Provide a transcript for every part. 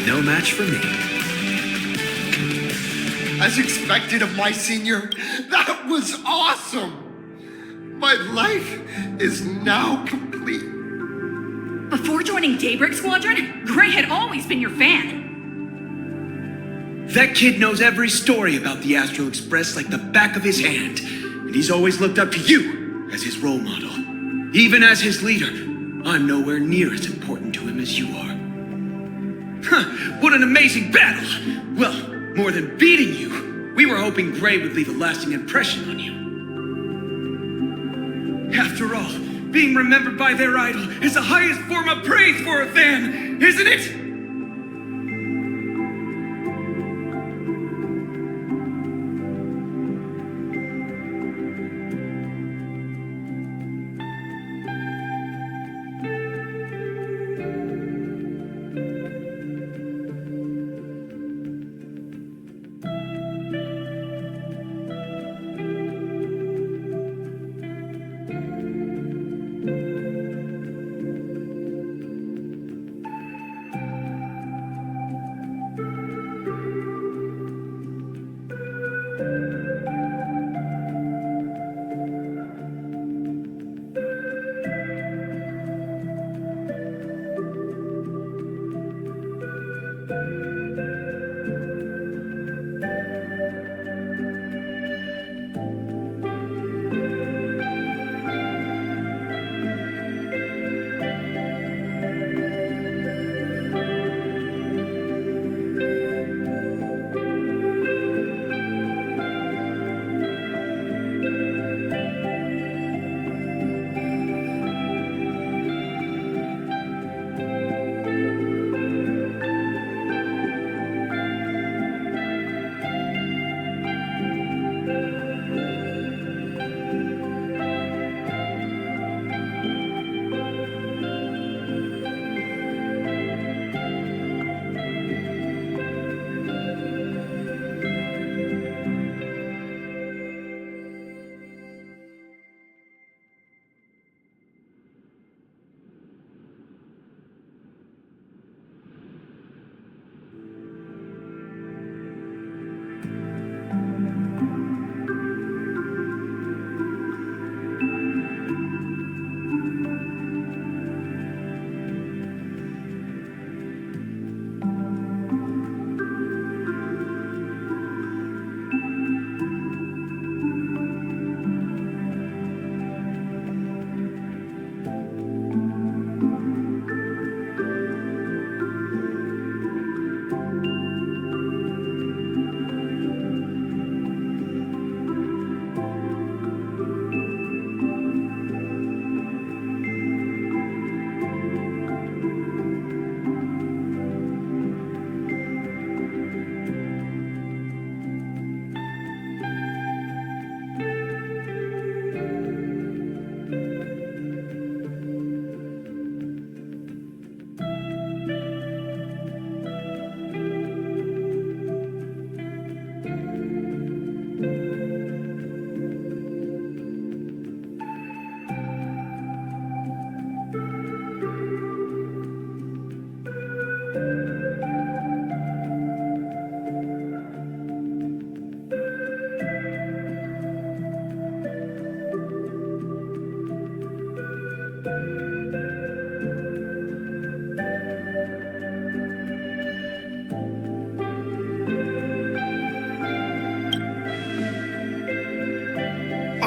No match for me. As expected of my senior, that was awesome! My life is now complete. Before joining Daybreak Squadron, Gray had always been your fan. That kid knows every story about the Astral Express like the back of his hand, and he's always looked up to you as his role model. Even as his leader, I'm nowhere near as important to him as you are. Huh, what an amazing battle! Well, more than beating you, we were hoping Gray would leave a lasting impression on you. After all, being remembered by their idol is the highest form of praise for a fan, isn't it?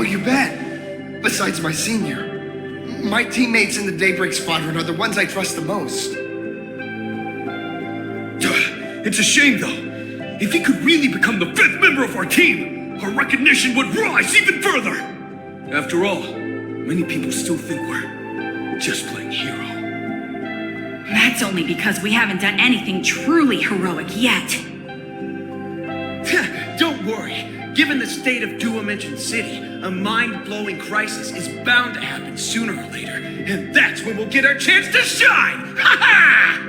Oh, you bet. Besides my senior, my teammates in the Daybreak Squadron are the ones I trust the most. It's a shame, though. If he could really become the 5th member of our team, our recognition would rise even further. After all, many people still think we're just playing hero. That's only because we haven't done anything truly heroic yet. Don't worry. Given the state of Duo-Mention City, a mind-blowing crisis is bound to happen sooner or later, and that's when we'll get our chance to shine! Ha ha!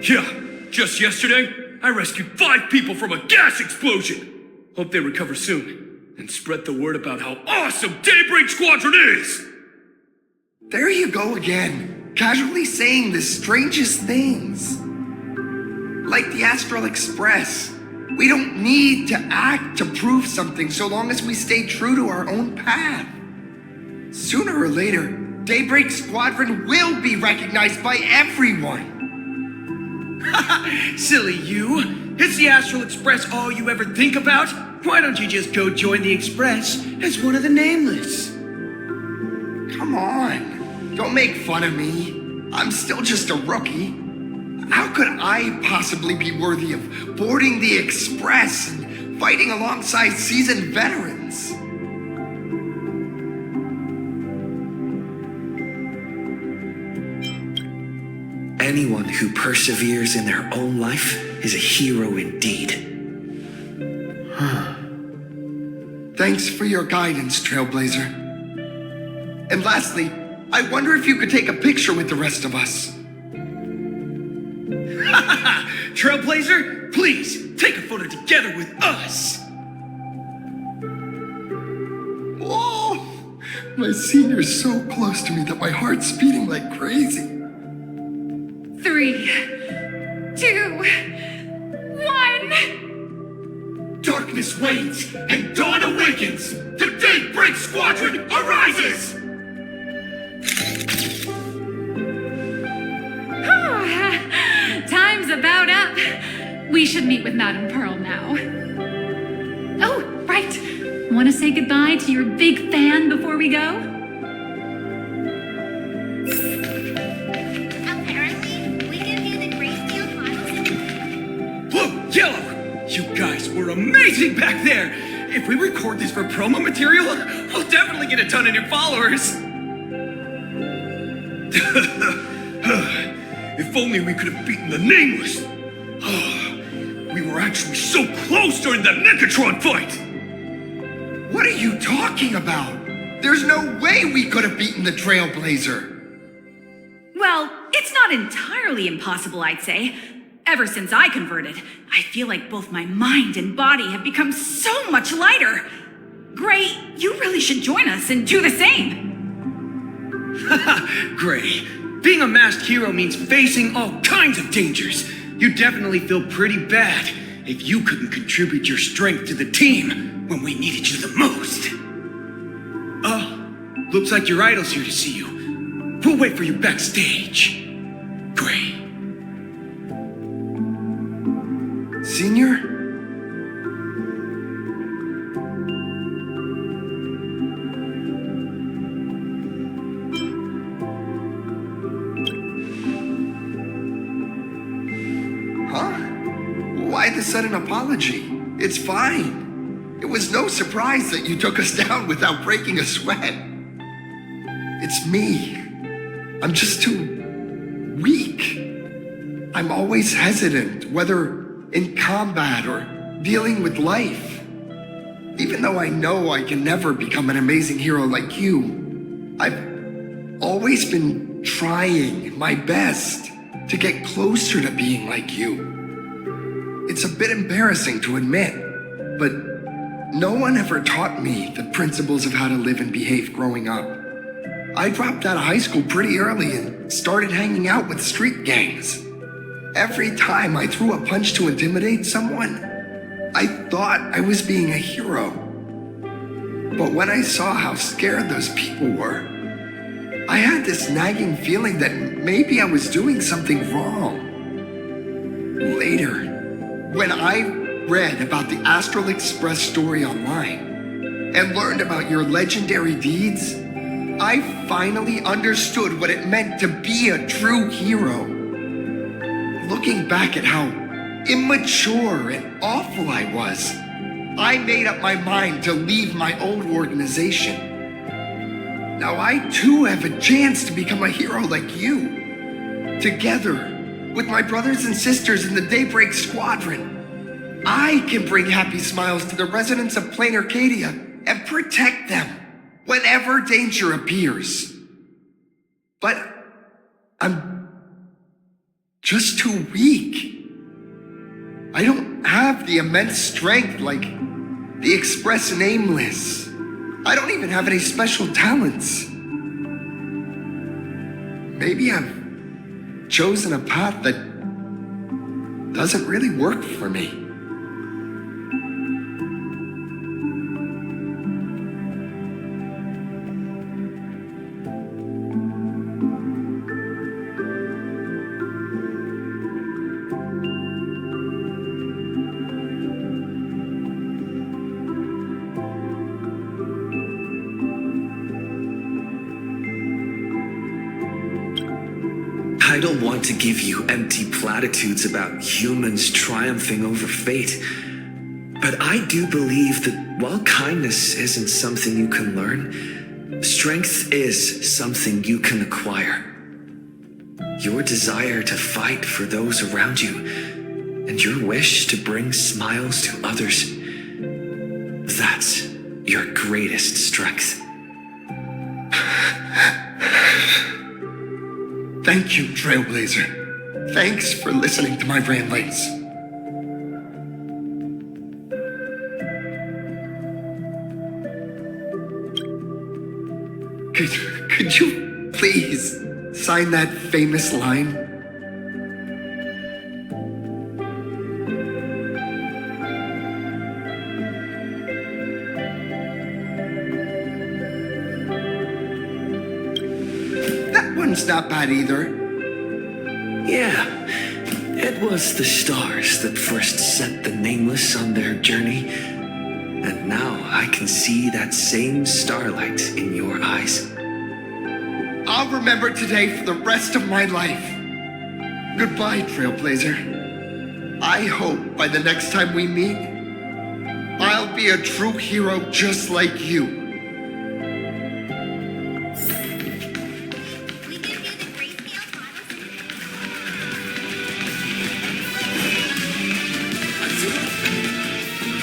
Yeah, just yesterday, I rescued 5 people from a gas explosion. Hope they recover soon, and spread the word about how awesome Daybreak Squadron is! There you go again, casually saying the strangest things. Like the Astral Express. We don't need to act to prove something so long as we stay true to our own path. Sooner or later, Daybreak Squadron will be recognized by everyone. Silly you! Is the Astral Express all you ever think about? Why don't you just go join the Express as one of the Nameless? Come on, don't make fun of me. I'm still just a rookie. How could I possibly be worthy of boarding the Express and fighting alongside seasoned veterans? Anyone who perseveres in their own life is a hero indeed. Thanks for your guidance, Trailblazer. And lastly, I wonder if you could take a picture with the rest of us. Trailblazer, please, take a photo together with us! Whoa! My senior's so close to me that my heart's beating like crazy. 3, 2, 1. Darkness wanes and dawn awakens! The Daybreak Squadron arises! Time's about up. We should meet with Madame Pearl now. Oh, right. Want to say goodbye to your big fan before we go? Apparently, we give you the great deal models. Blue, yellow! You guys were amazing back there! If we record this for promo material, we'll definitely get a ton of new followers! If only we could have beaten the Nameless! We were actually so close during that Megatron fight! What are you talking about? There's no way we could have beaten the Trailblazer. Well, it's not entirely impossible, I'd say. Ever since I converted, I feel like both my mind and body have become so much lighter. Gray, you really should join us and do the same. Gray, being a masked hero means facing all kinds of dangers. You'd definitely feel pretty bad if you couldn't contribute your strength to the team when we needed you the most. Oh, looks like your idol's here to see you. We'll wait for you backstage. Gray. Senior? Why the sudden apology? It's fine. It was no surprise that you took us down without breaking a sweat. It's me. I'm just too weak. I'm always hesitant, whether in combat or dealing with life. Even though I know I can never become an amazing hero like you, I've always been trying my best to get closer to being like you. It's a bit embarrassing to admit, but no one ever taught me the principles of how to live and behave growing up. I dropped out of high school pretty early and started hanging out with street gangs. Every time I threw a punch to intimidate someone, I thought I was being a hero. But when I saw how scared those people were, I had this nagging feeling that maybe I was doing something wrong. Later, when I read about the Astral Express story online, and learned about your legendary deeds, I finally understood what it meant to be a true hero. Looking back at how immature and awful I was, I made up my mind to leave my old organization. Now I too have a chance to become a hero like you. Together with my brothers and sisters in the Daybreak Squadron, I can bring happy smiles to the residents of Plain Arcadia and protect them whenever danger appears. But I'm just too weak. I don't have the immense strength like the Express Nameless. I don't even have any special talents. Maybe I've chosen a path that doesn't really work for me. I don't want to give you empty platitudes about humans triumphing over fate, but I do believe that while kindness isn't something you can learn, strength is something you can acquire. Your desire to fight for those around you, and your wish to bring smiles to others, that's your greatest strength. Thank you, Trailblazer. Thanks for listening to my ramblings. Could you please sign that famous line? That one's not bad either. Yeah, it was the stars that first set the Nameless on their journey, and now I can see that same starlight in your eyes. I'll remember today for the rest of my life. Goodbye, Trailblazer. I hope by the next time we meet, I'll be a true hero just like you. We give you the grayscale models.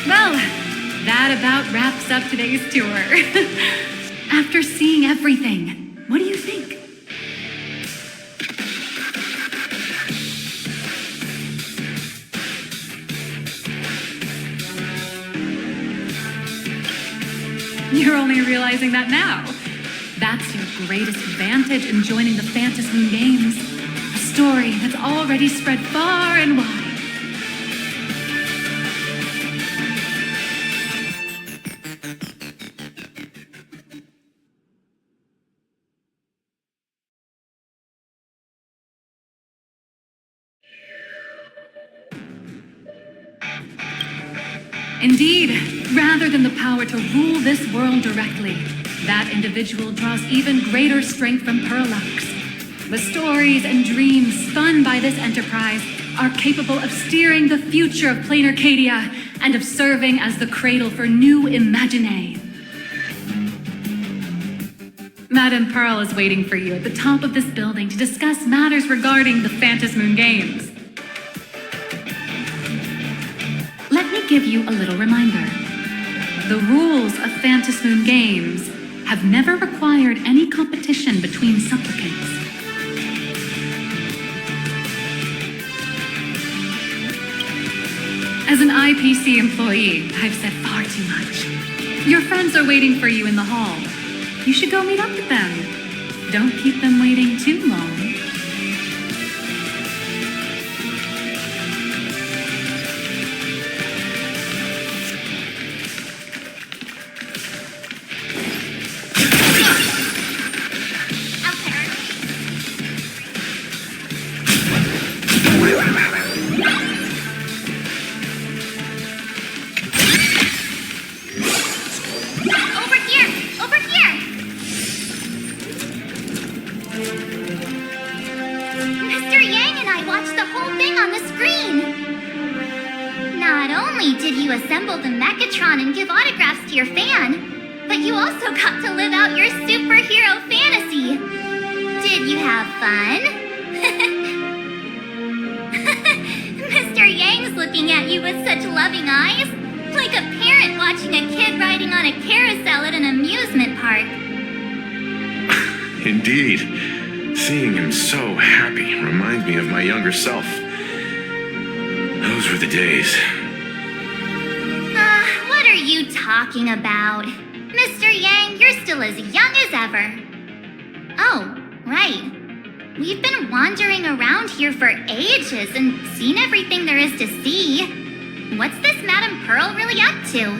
Well, that about wraps up today's tour. After seeing everything, what do you think? You're only realizing that now. That's your greatest advantage in joining the Phantasmoon Games. A story that's already spread far and wide. Indeed, rather than the power to rule this world directly, that individual draws even greater strength from Parallax. The stories and dreams spun by this enterprise are capable of steering the future of Plain Arcadia and of serving as the cradle for new imaginae. Madame Pearl is waiting for you at the top of this building to discuss matters regarding the Phantasmoon Games. Let me give you a little reminder. The rules of Phantasmoon Games have never required any competition between supplicants. As an IPC employee, I've said far too much. Your friends are waiting for you in the hall. You should go meet up with them. Don't keep them waiting too long. Apparently. Mr. Yang and I watched the whole thing on the screen. Not only did you assemble the Mechatron and give autographs to your fan, but you also got to live out your superhero fantasy. Did you have fun? Mr. Yang's looking at you with such loving eyes, like a parent watching a kid riding on a carousel at an amusement park. Indeed. Seeing him so happy reminds me of my younger self. Those were the days. What are you talking about? Mr. Yang, you're still as young as ever. Oh, right. We've been wandering around here for ages and seen everything there is to see. What's this Madame Pearl really up to?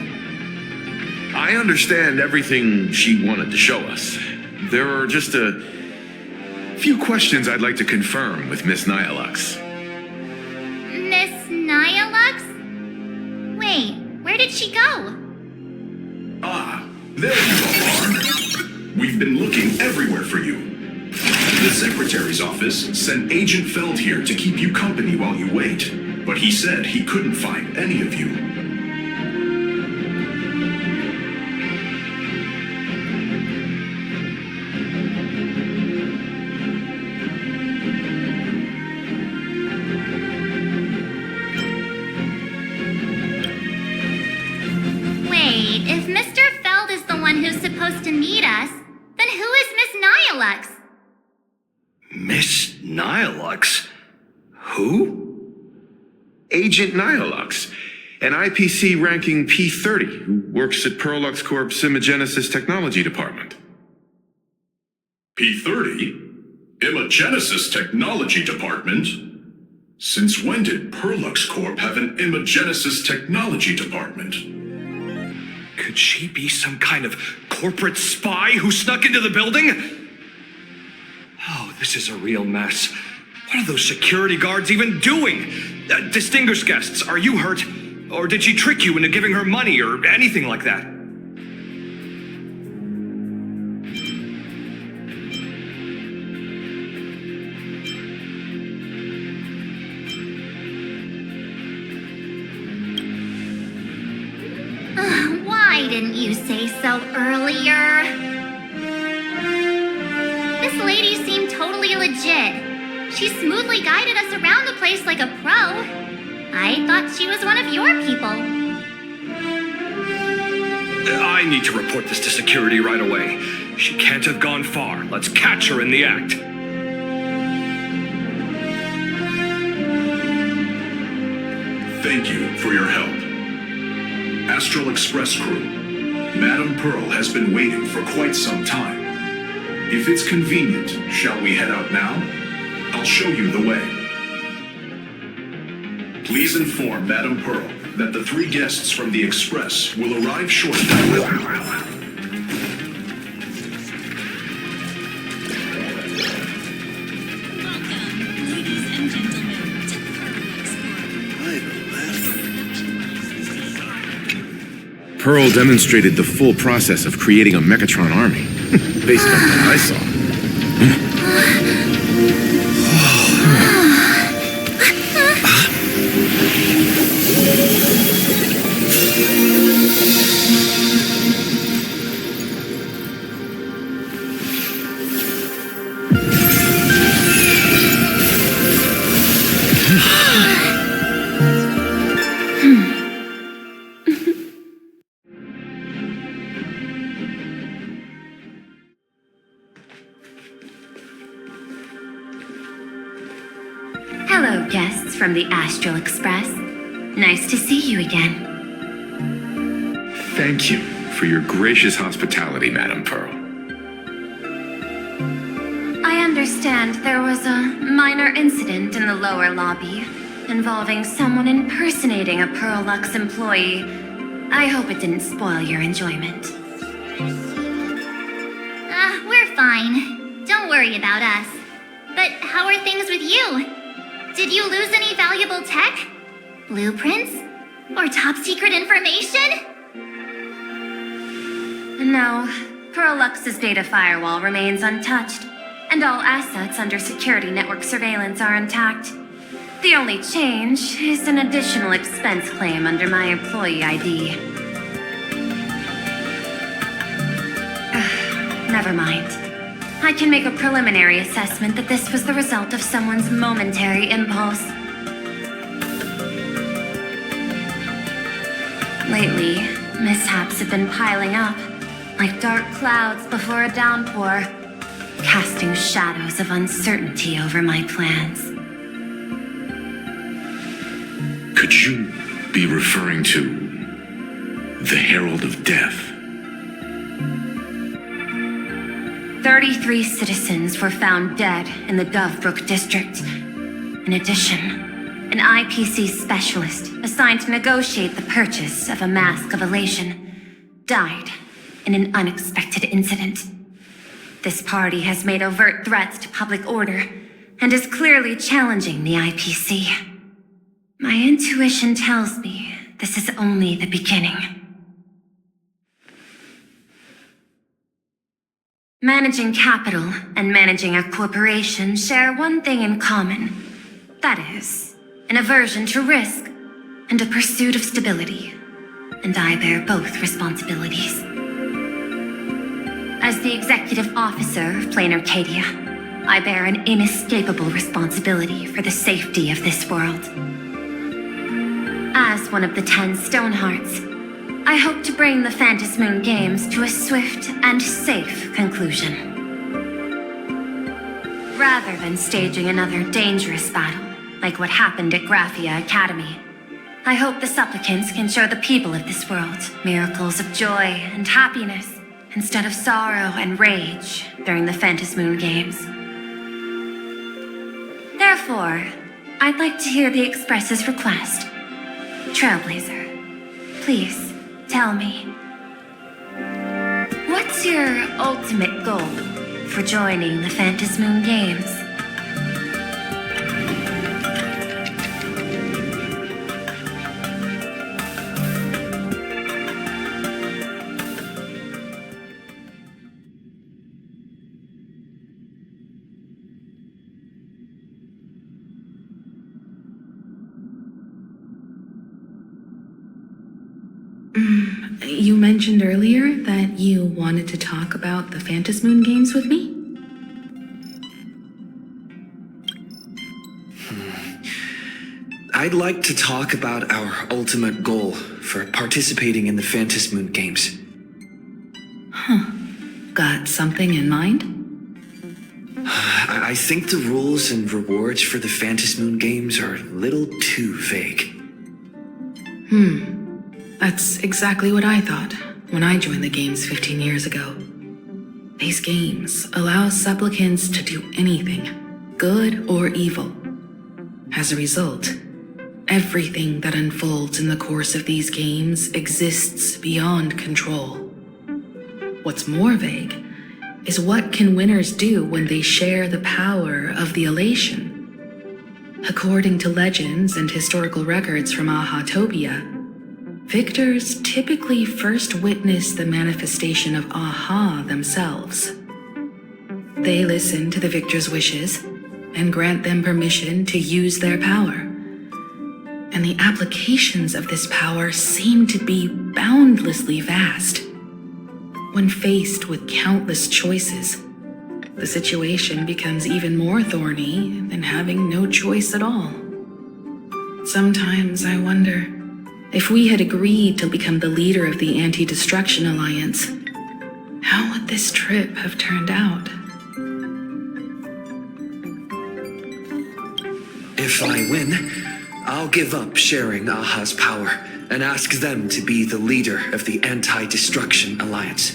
I understand everything she wanted to show us. There are just a few questions I'd like to confirm with Miss Nyalux. Miss Nyalux? Wait, where did she go? Ah, there you are. We've been looking everywhere for you. The Secretary's office sent Agent Feld here to keep you company while you wait, but he said he couldn't find any of you. Wait, if Mr. Feld is the one who's supposed to meet us, then who is Miss Nyalux? Miss Nyalux? Who? Agent Nyalux, an IPC ranking P30 who works at Perlux Corp's Imagenesis Technology Department. P30? Imagenesis Technology Department? Since when did Perlux Corp have an Imagenesis Technology Department? Could she be some kind of corporate spy who snuck into the building? Oh, this is a real mess. What are those security guards even doing? Distinguished guests, are you hurt? Or did she trick you into giving her money or anything like that? Why didn't you say so earlier? This lady seemed totally legit. She smoothly guided us around the place like a pro. I thought she was one of your people. I need to report this to security right away. She can't have gone far. Let's catch her in the act. Thank you for your help. Astral Express crew, Madame Pearl has been waiting for quite some time. If it's convenient, shall we head out now? I'll show you the way. Please inform Madame Pearl that the 3 guests from the Express will arrive shortly. Pearl demonstrated the full process of creating a Mechatron army, based on what I saw. Hello, guests from the Astral Express. Nice to see you again. Thank you for your gracious hospitality, Madame Pearl. I understand there was a minor incident in the lower lobby involving someone impersonating a Perlux employee. I hope it didn't spoil your enjoyment. We're fine. Don't worry about us. But how are things with you? Did you lose any valuable tech? Blueprints? Or top secret information? No, Perlux's data firewall remains untouched. and all assets under security network surveillance are intact. The only change is an additional expense claim under my employee ID. Never mind. I can make a preliminary assessment that this was the result of someone's momentary impulse. Lately, mishaps have been piling up, like dark clouds before a downpour, casting shadows of uncertainty over my plans. Could you be referring to the Herald of Death? 33 citizens were found dead in the Dovebrook district. In addition, an IPC specialist assigned to negotiate the purchase of a mask of elation died in an unexpected incident. This party has made overt threats to public order and is clearly challenging the IPC. My intuition tells me this is only the beginning. Managing capital and managing a corporation share one thing in common. That is, an aversion to risk and a pursuit of stability. And I bear both responsibilities. As the executive officer of Plain Arcadia, I bear an inescapable responsibility for the safety of this world. As one of the 10 Stonehearts, I hope to bring the Phantasmoon Games to a swift and safe conclusion. Rather than staging another dangerous battle, like what happened at Gracia Academy, I hope the supplicants can show the people of this world miracles of joy and happiness, instead of sorrow and rage during the Phantasmoon Games. Therefore, I'd like to hear the Express's request. Trailblazer, please, tell me. What's your ultimate goal for joining the Phantasmoon Games? You mentioned earlier that you wanted to talk about the Phantasmoon Games with me? I'd like to talk about our ultimate goal for participating in the Phantasmoon Games. Got something in mind? I think the rules and rewards for the Phantasmoon Games are a little too vague. That's exactly what I thought when I joined the games 15 years ago. These games allow supplicants to do anything, good or evil. As a result, everything that unfolds in the course of these games exists beyond control. What's more vague is what can winners do when they share the power of the elation. According to legends and historical records from Ahatopia, victors typically first witness the manifestation of Aha themselves. They listen to the victor's wishes and grant them permission to use their power. And the applications of this power seem to be boundlessly vast. When faced with countless choices, the situation becomes even more thorny than having no choice at all. Sometimes I wonder, if we had agreed to become the leader of the Anti-Destruction Alliance, how would this trip have turned out? If I win, I'll give up sharing Aha's power and ask them to be the leader of the Anti-Destruction Alliance.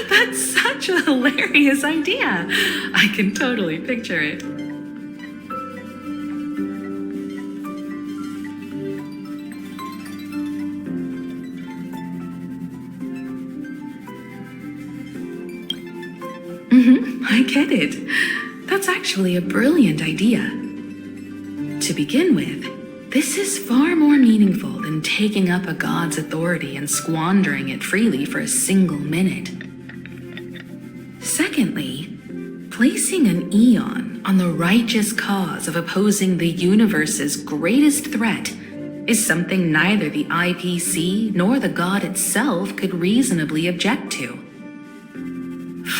That's such a hilarious idea. I can totally picture it. I get it. That's actually a brilliant idea. To begin with, This is far more meaningful than taking up a god's authority and squandering it freely for a single minute. Secondly, placing an eon on the righteous cause of opposing the universe's greatest threat is something neither the IPC nor the god itself could reasonably object to.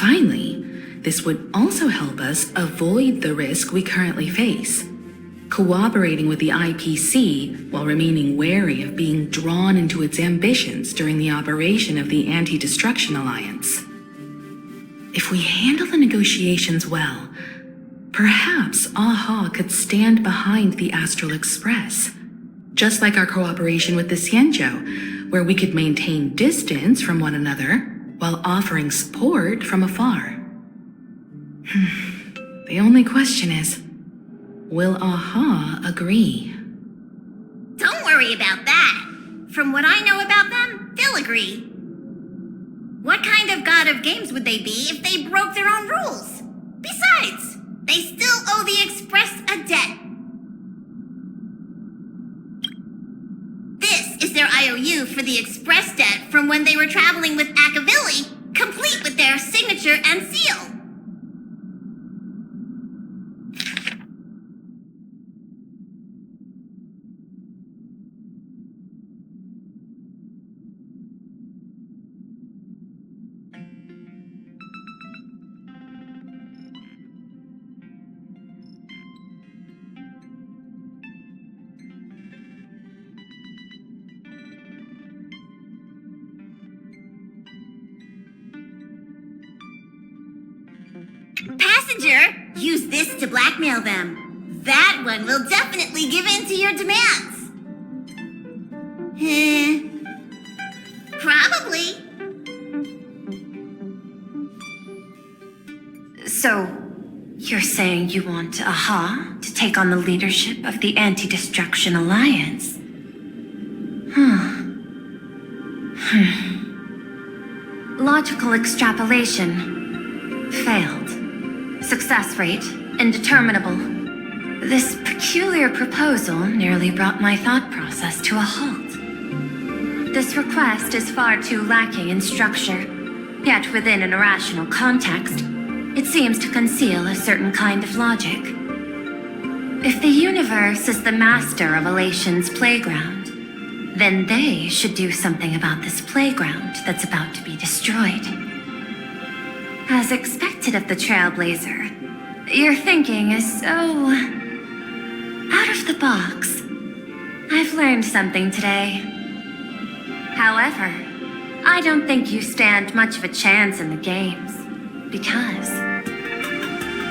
Finally, this would also help us avoid the risk we currently face, cooperating with the IPC while remaining wary of being drawn into its ambitions during the operation of the Anti-Destruction Alliance. If we handle the negotiations well, perhaps AHA could stand behind the Astral Express, just like our cooperation with the Xianzhou, where we could maintain distance from one another while offering support from afar. The only question is, will AHA agree? Don't worry about that. From what I know about them, they'll agree. What kind of god of games would they be if they broke their own rules? Besides, they still owe the Express a debt. This is their IOU for the Express debt from when they were traveling with Akavilli, complete with their signature and seal. Passenger, use this to blackmail them. That one will definitely give in to your demands. Probably. So, you're saying you want AHA to take on the leadership of the Anti-Destruction Alliance? Logical extrapolation. Failed. Success rate indeterminable. This peculiar proposal nearly brought my thought process to a halt. This request is far too lacking in structure, yet within an irrational context, it seems to conceal a certain kind of logic. If the universe is the master of Elation's playground, then they should do something about this playground that's about to be destroyed. As expected of the trailblaizer, your thinking is so out of the box. I've learned something today. However, I don't think you stand much of a chance in the games, because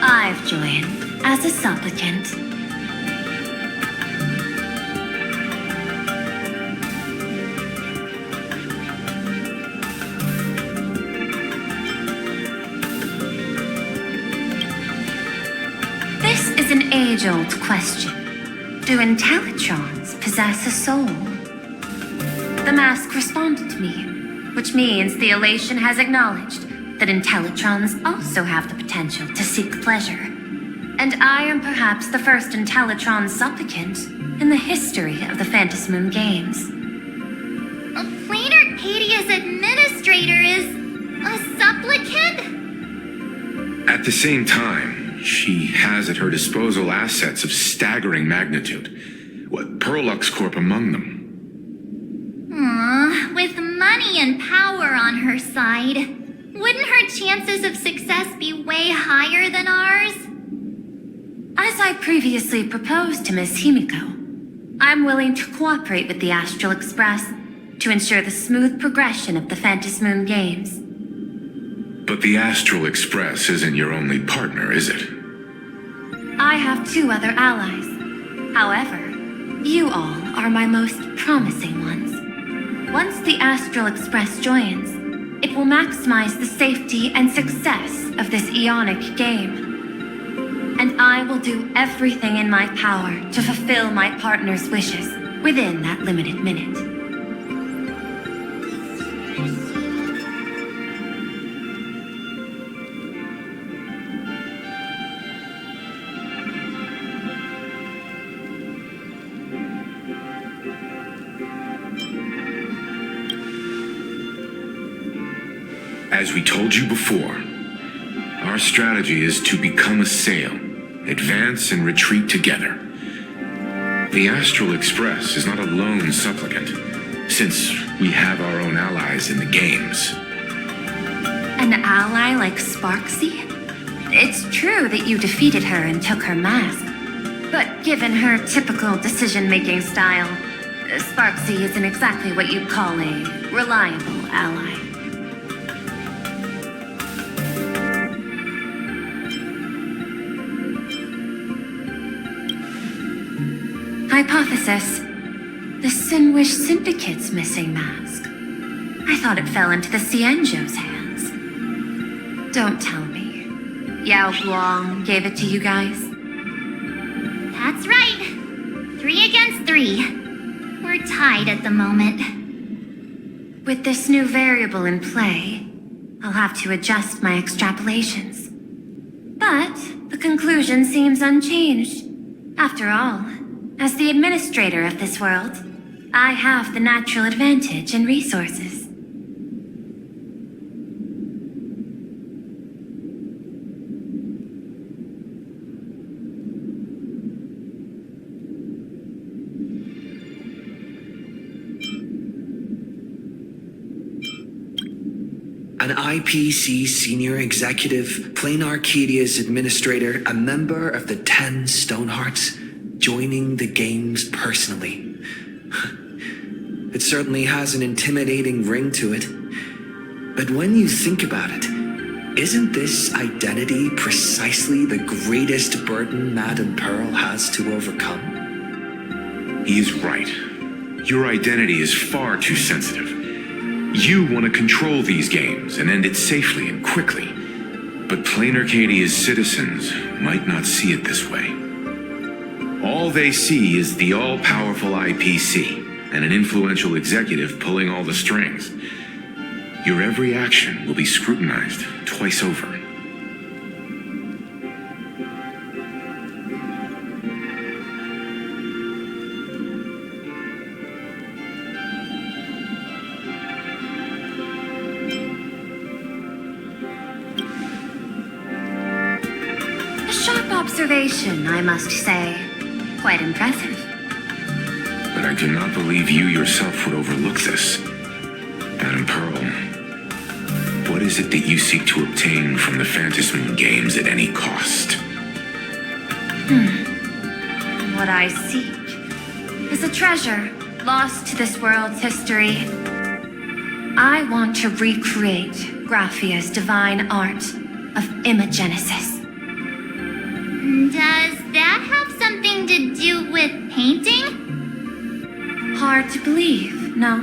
I've joined as a supplicant. This is an age-old question. Do Intellitrons possess a soul? The mask responded to me, which means the Elation has acknowledged that Intellitrons also have the potential to seek pleasure. And I am perhaps the first Intellitron supplicant in the history of the phantasmoon games. A plain Arcadia's administrator is a supplicant? At the same time, she has at her disposal assets of staggering magnitude. Perlux Corp among them. With money and power on her side, wouldn't her chances of success be way higher than ours? As I previously proposed to Miss Himiko, I'm willing to cooperate with the Astral Express to ensure the smooth progression of the phantasmoon games. But the Astral Express isn't your only partner, is it? I have 2 other allies. However, you all are my most promising ones. Once the Astral Express joins, it will maximize the safety and success of this Ionic game. And I will do everything in my power to fulfill my partner's wishes within that limited minute. As we told you before, our strategy is to become a sail, advance and retreat together. The Astral Express is not a lone supplicant, since we have our own allies in the games. An ally like Sparksy? It's true that you defeated her and took her mask. But given her typical decision-making style, Sparksy isn't exactly what you'd call a reliable ally. Hypothesis. The Sinwish Syndicate's missing mask. I thought it fell into the Cienjo's hands. Don't tell me. Yao Guang gave it to you guys? That's right. 3 against 3. We're tied at the moment. With this new variable in play, I'll have to adjust my extrapolations. But the conclusion seems unchanged. After all, as the administrator of this world, I have the natural advantage in resources. An IPC senior executive, Plain Arcadia's administrator, a member of the 10 Stonehearts, joining the games personally. It certainly has an intimidating ring to it. But when you think about it, isn't this identity precisely the greatest burden Madame Pearl has to overcome? He is right. Your identity is far too sensitive. You want to control these games and end it safely and quickly. But Plain Arcadia's citizens might not see it this way. All they see is the all-powerful IPC and an influential executive pulling all the strings. Your every action will be scrutinized twice over. A sharp observation, I must say. Quite impressive. But I do not believe you yourself would overlook this. Madame Pearl, what is it that you seek to obtain from the phantasmoon games at any cost? What I seek is a treasure lost to this world's history. I want to recreate Graphia's divine art of imagenesis. Does that have something to do with painting? Hard to believe, no?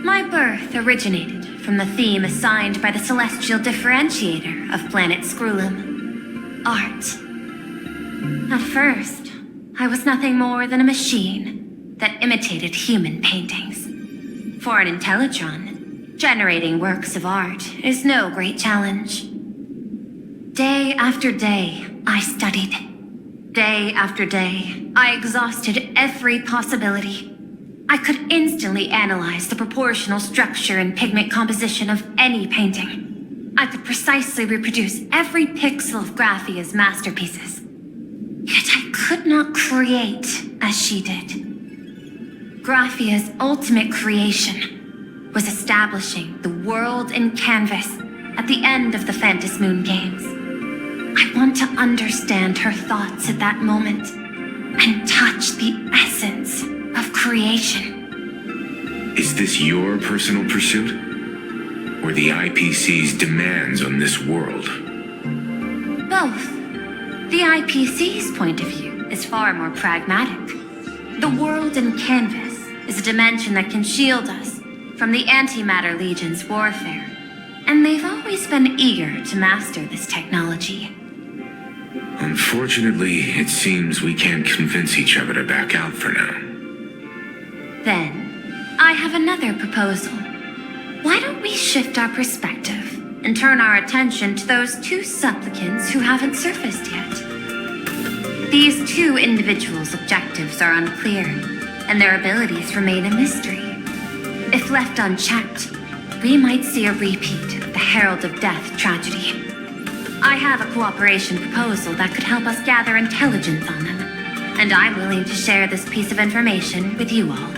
My birth originated from the theme assigned by the celestial differentiator of planet Scrulum. Art. At first, I was nothing more than a machine that imitated human paintings. For an Intellitron, generating works of art is no great challenge. Day after day, I studied. Day after day, I exhausted every possibility. I could instantly analyze the proportional structure and pigment composition of any painting. I could precisely reproduce every pixel of Graphia's masterpieces. Yet I could not create as she did. Graphia's ultimate creation was establishing the world in canvas at the end of the phantasmoon games. I want to understand her thoughts at that moment and touch the essence of creation. Is this your personal pursuit? Or the IPC's demands on this world? Both. The IPC's point of view is far more pragmatic. The world in canvas is a dimension that can shield us from the Antimatter Legion's warfare, and they've always been eager to master this technology. Unfortunately, it seems we can't convince each other to back out for now. Then, I have another proposal. Why don't we shift our perspective and turn our attention to those 2 supplicants who haven't surfaced yet? These 2 individuals' objectives are unclear, and their abilities remain a mystery. If left unchecked, we might see a repeat the Herald of Death tragedy. I have a cooperation proposal that could help us gather intelligence on them, and I'm willing to share this piece of information with you all.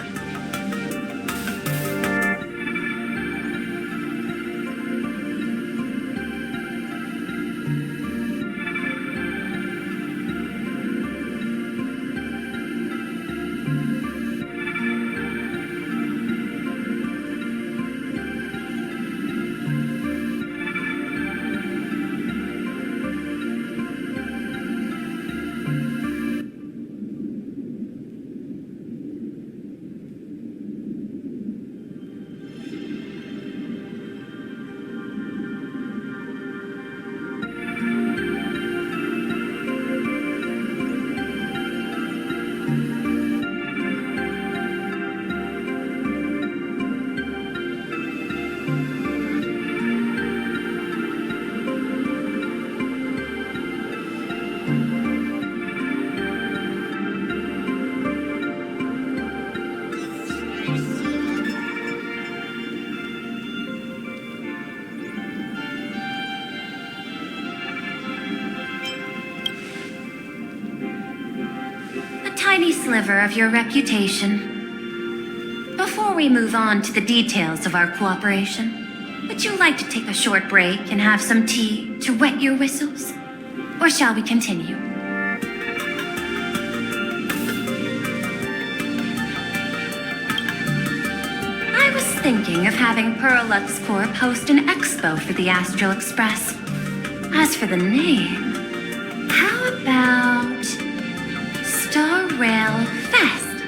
Tiny sliver of your reputation. Before we move on to the details of our cooperation, would you like to take a short break and have some tea to wet your whistles? Or shall we continue? I was thinking of having Pearlux Corp host an expo for the Astral Express. As for the name, how about Star Rail Fest?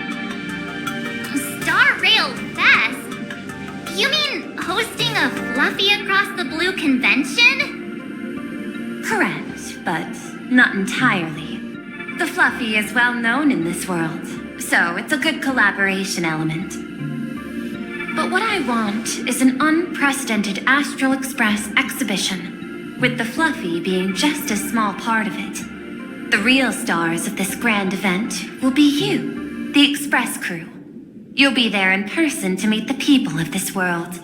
Star Rail Fest? You mean hosting a Fluffy Across the Blue convention? Correct, but not entirely. The Fluffy is well known in this world, so it's a good collaboration element. But what I want is an unprecedented Astral Express exhibition, with the Fluffy being just a small part of it. The real stars of this grand event will be you, the Express crew. You'll be there in person to meet the people of this world.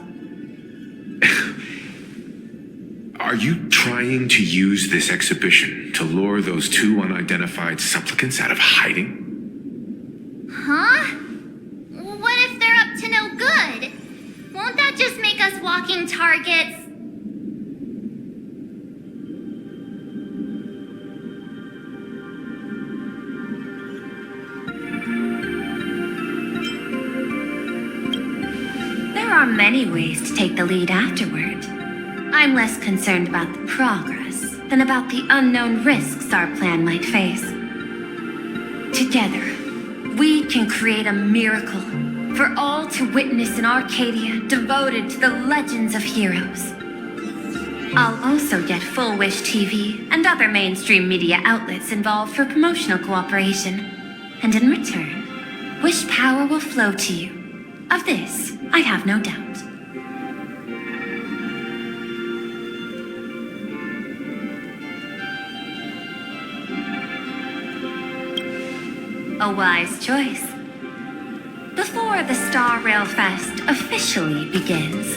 Are you trying to use this exhibition to lure those two unidentified supplicants out of hiding? Huh? What if they're up to no good? Won't that just make us walking targets? There are many ways to take the lead afterward. I'm less concerned about the progress than about the unknown risks our plan might face. Together, we can create a miracle for all to witness in Arcadia devoted to the legends of heroes. I'll also get Full Wish TV and other mainstream media outlets involved for promotional cooperation. And in return, Wish power will flow to you. Of this, I have no doubt. A wise choice. Before the Star Rail Fest officially begins,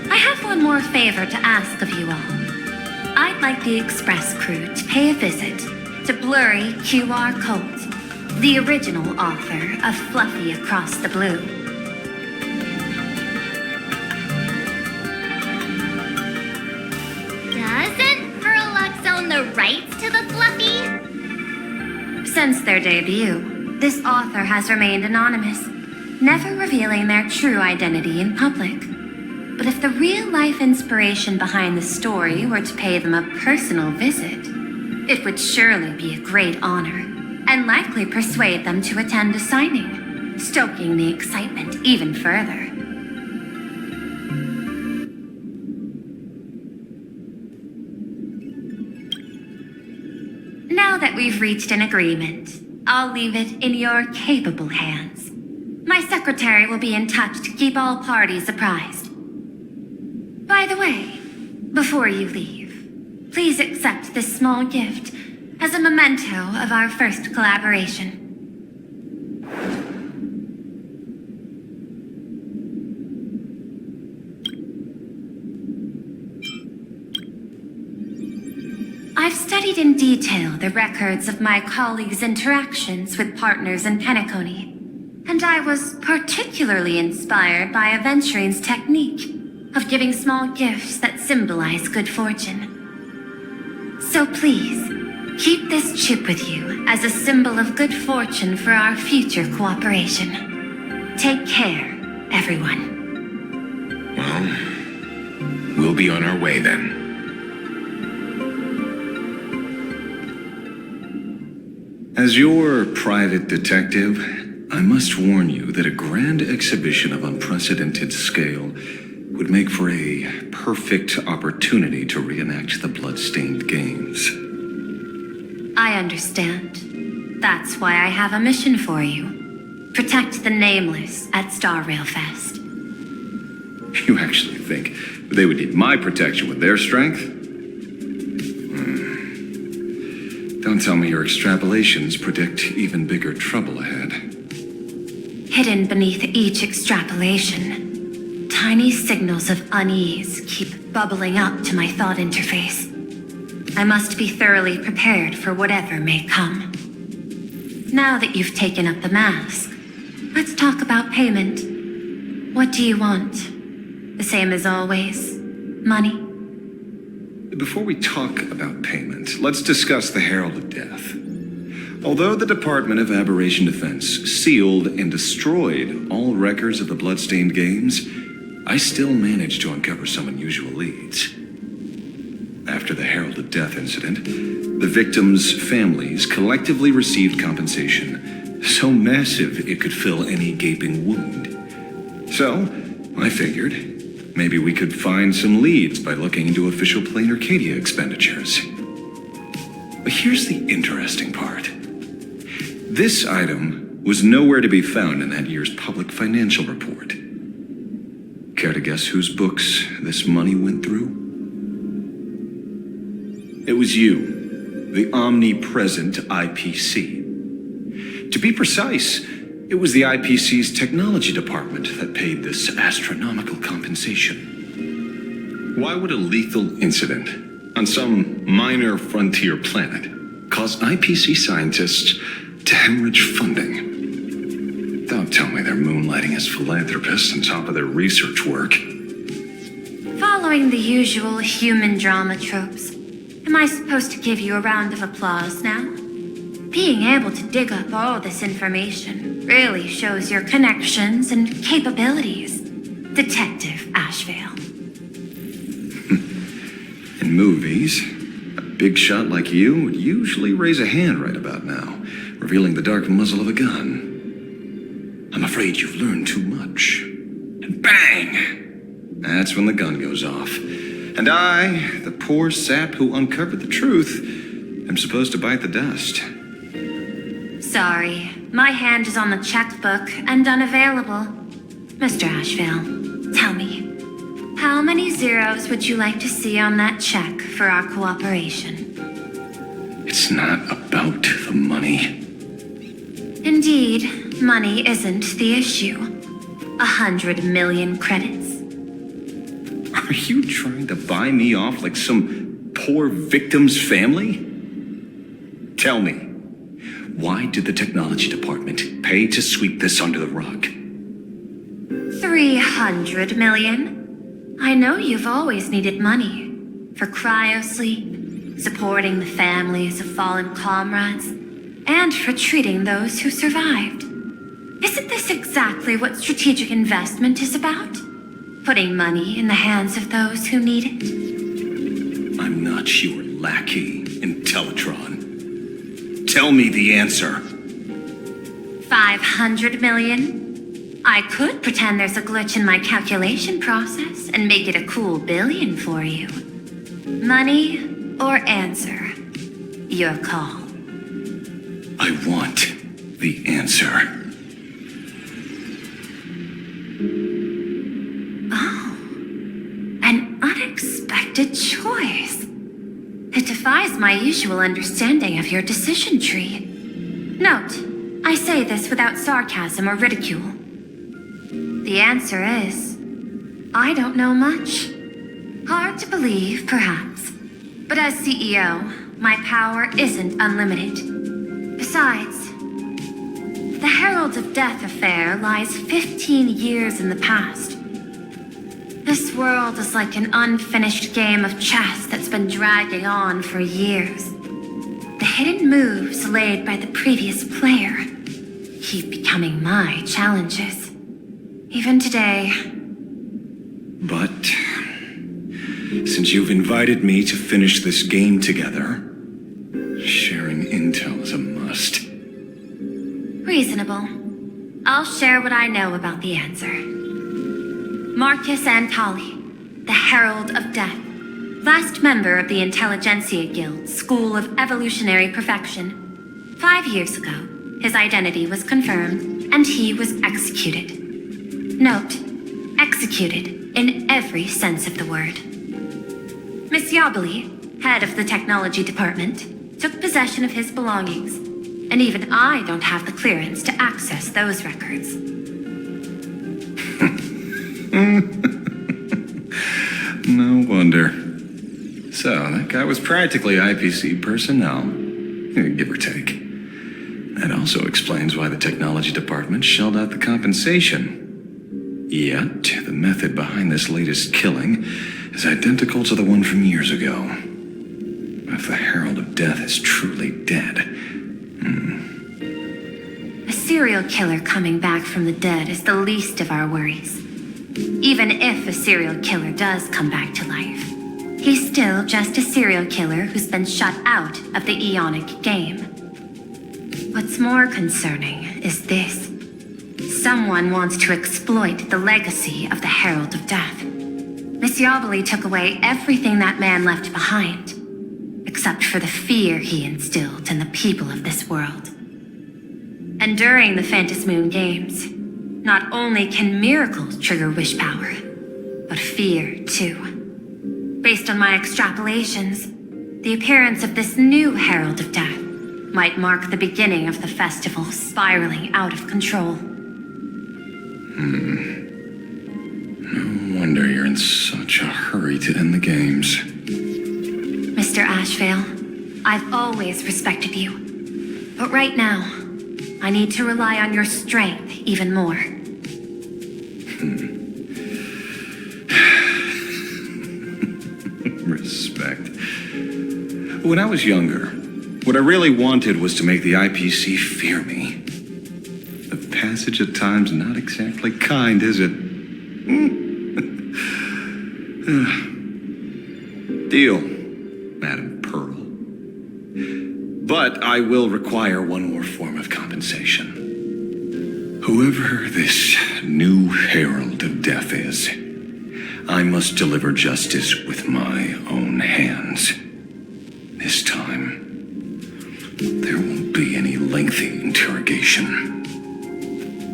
I have one more favor to ask of you all. I'd like the Express crew to pay a visit to Blurry QR Colt, the original author of Fluffy Across the Blue. Doesn't Pearlux own the rights to the Fluffy? Since their debut, this author has remained anonymous, never revealing their true identity in public. But if the real-life inspiration behind the story were to pay them a personal visit, it would surely be a great honor, and likely persuade them to attend a signing, stoking the excitement even further. Now that we've reached an agreement, I'll leave it in your capable hands. My secretary will be in touch to keep all parties apprised. By the way, before you leave, please accept this small gift as a memento of our first collaboration. I've studied in detail the records of my colleagues' interactions with partners in Penacony, and I was particularly inspired by Aventurine's technique of giving small gifts that symbolize good fortune. So please, keep this chip with you as a symbol of good fortune for our future cooperation. Take care, everyone. Well, we'll be on our way then. As your private detective, I must warn you that a grand exhibition of unprecedented scale would make for a perfect opportunity to reenact the blood-stained games. I understand. That's why I have a mission for you. Protect the Nameless at Star Rail Fest. You actually think they would need my protection with their strength? Don't tell me your extrapolations predict even bigger trouble ahead. Hidden beneath each extrapolation, tiny signals of unease keep bubbling up to my thought interface. I must be thoroughly prepared for whatever may come. Now that you've taken up the mask, let's talk about payment. What do you want? The same as always? Money? Before we talk about payment, let's discuss the Herald of Death. Although the Department of Aberration Defense sealed and destroyed all records of the Bloodstained Games, I still managed to uncover some unusual leads. After the Herald of Death incident, the victims' families collectively received compensation so massive it could fill any gaping wound. So, I figured, maybe we could find some leads by looking into official Plain Arcadia expenditures. But here's the interesting part. This item was nowhere to be found in that year's public financial report. Care to guess whose books this money went through? It was you, the omnipresent IPC. To be precise, it was the IPC's technology department that paid this astronomical compensation. Why would a lethal incident on some minor frontier planet cause IPC scientists to hemorrhage funding? Don't tell me they're moonlighting as philanthropists on top of their research work. Following the usual human drama tropes, am I supposed to give you a round of applause now? Being able to dig up all this information really shows your connections and capabilities, Detective Ashvale. In movies, a big shot like you would usually raise a hand right about now, revealing the dark muzzle of a gun. I'm afraid you've learned too much. And bang! That's when the gun goes off. And I, the poor sap who uncovered the truth, am supposed to bite the dust. Sorry, my hand is on the checkbook and unavailable. Mr. Ashvale, tell me, how many zeros would you like to see on that check for our cooperation? It's not about the money. Indeed, money isn't the issue. 100 million credits. Are you trying to buy me off like some poor victim's family? Tell me, why did the technology department pay to sweep this under the rug? 300 million? I know you've always needed money. For cryosleep, supporting the families of fallen comrades, and for treating those who survived. Isn't this exactly what strategic investment is about? Putting money in the hands of those who need it? I'm not your lackey, Intellitron. Tell me the answer. 500 million? I could pretend there's a glitch in my calculation process and make it a cool billion for you. Money or answer? Your call. I want the answer. Oh, an unexpected choice. It defies my usual understanding of your decision tree. Note, I say this without sarcasm or ridicule. The answer is, I don't know much. Hard to believe, perhaps. But as CEO, my power isn't unlimited. Besides, the Herald of Death affair lies 15 years in the past. This world is like an unfinished game of chess that's been dragging on for years. The hidden moves laid by the previous player keep becoming my challenges. Even today. But since you've invited me to finish this game together, sharing intel is a must. Reasonable. I'll share what I know about the answer. Marcus Antali, the Herald of Death, last member of the Intelligentsia Guild School of Evolutionary Perfection. 5 years ago, his identity was confirmed, and he was executed. Note, executed in every sense of the word. Miss Yabali, head of the technology department, took possession of his belongings, and even I don't have the clearance to access those records. No wonder. So, that guy was practically IPC personnel, give or take. That also explains why the technology department shelled out the compensation. Yet, the method behind this latest killing is identical to the one from years ago. If the Herald of Death is truly dead... A serial killer coming back from the dead is the least of our worries. Even if a serial killer does come back to life, he's still just a serial killer who's been shut out of the Ionic game. What's more concerning is this. Someone wants to exploit the legacy of the Herald of Death. Miss Yabali took away everything that man left behind, except for the fear he instilled in the people of this world. And during the phantasmoon games, not only can miracles trigger wish power, but fear too. Based on my extrapolations, the appearance of this new Herald of Death might mark the beginning of the festival spiraling out of control. No wonder you're in such a hurry to end the games. Mr. Ashvale, I've always respected you. But right now, I need to rely on your strength even more. Respect. When I was younger, what I really wanted was to make the IPC fear me. The passage at times not exactly kind, is it? Deal, Madam Pearl. But I will require one more form of compensation. Whoever this new Herald of Death is, I must deliver justice with my own hands. This time, there won't be any lengthy interrogation.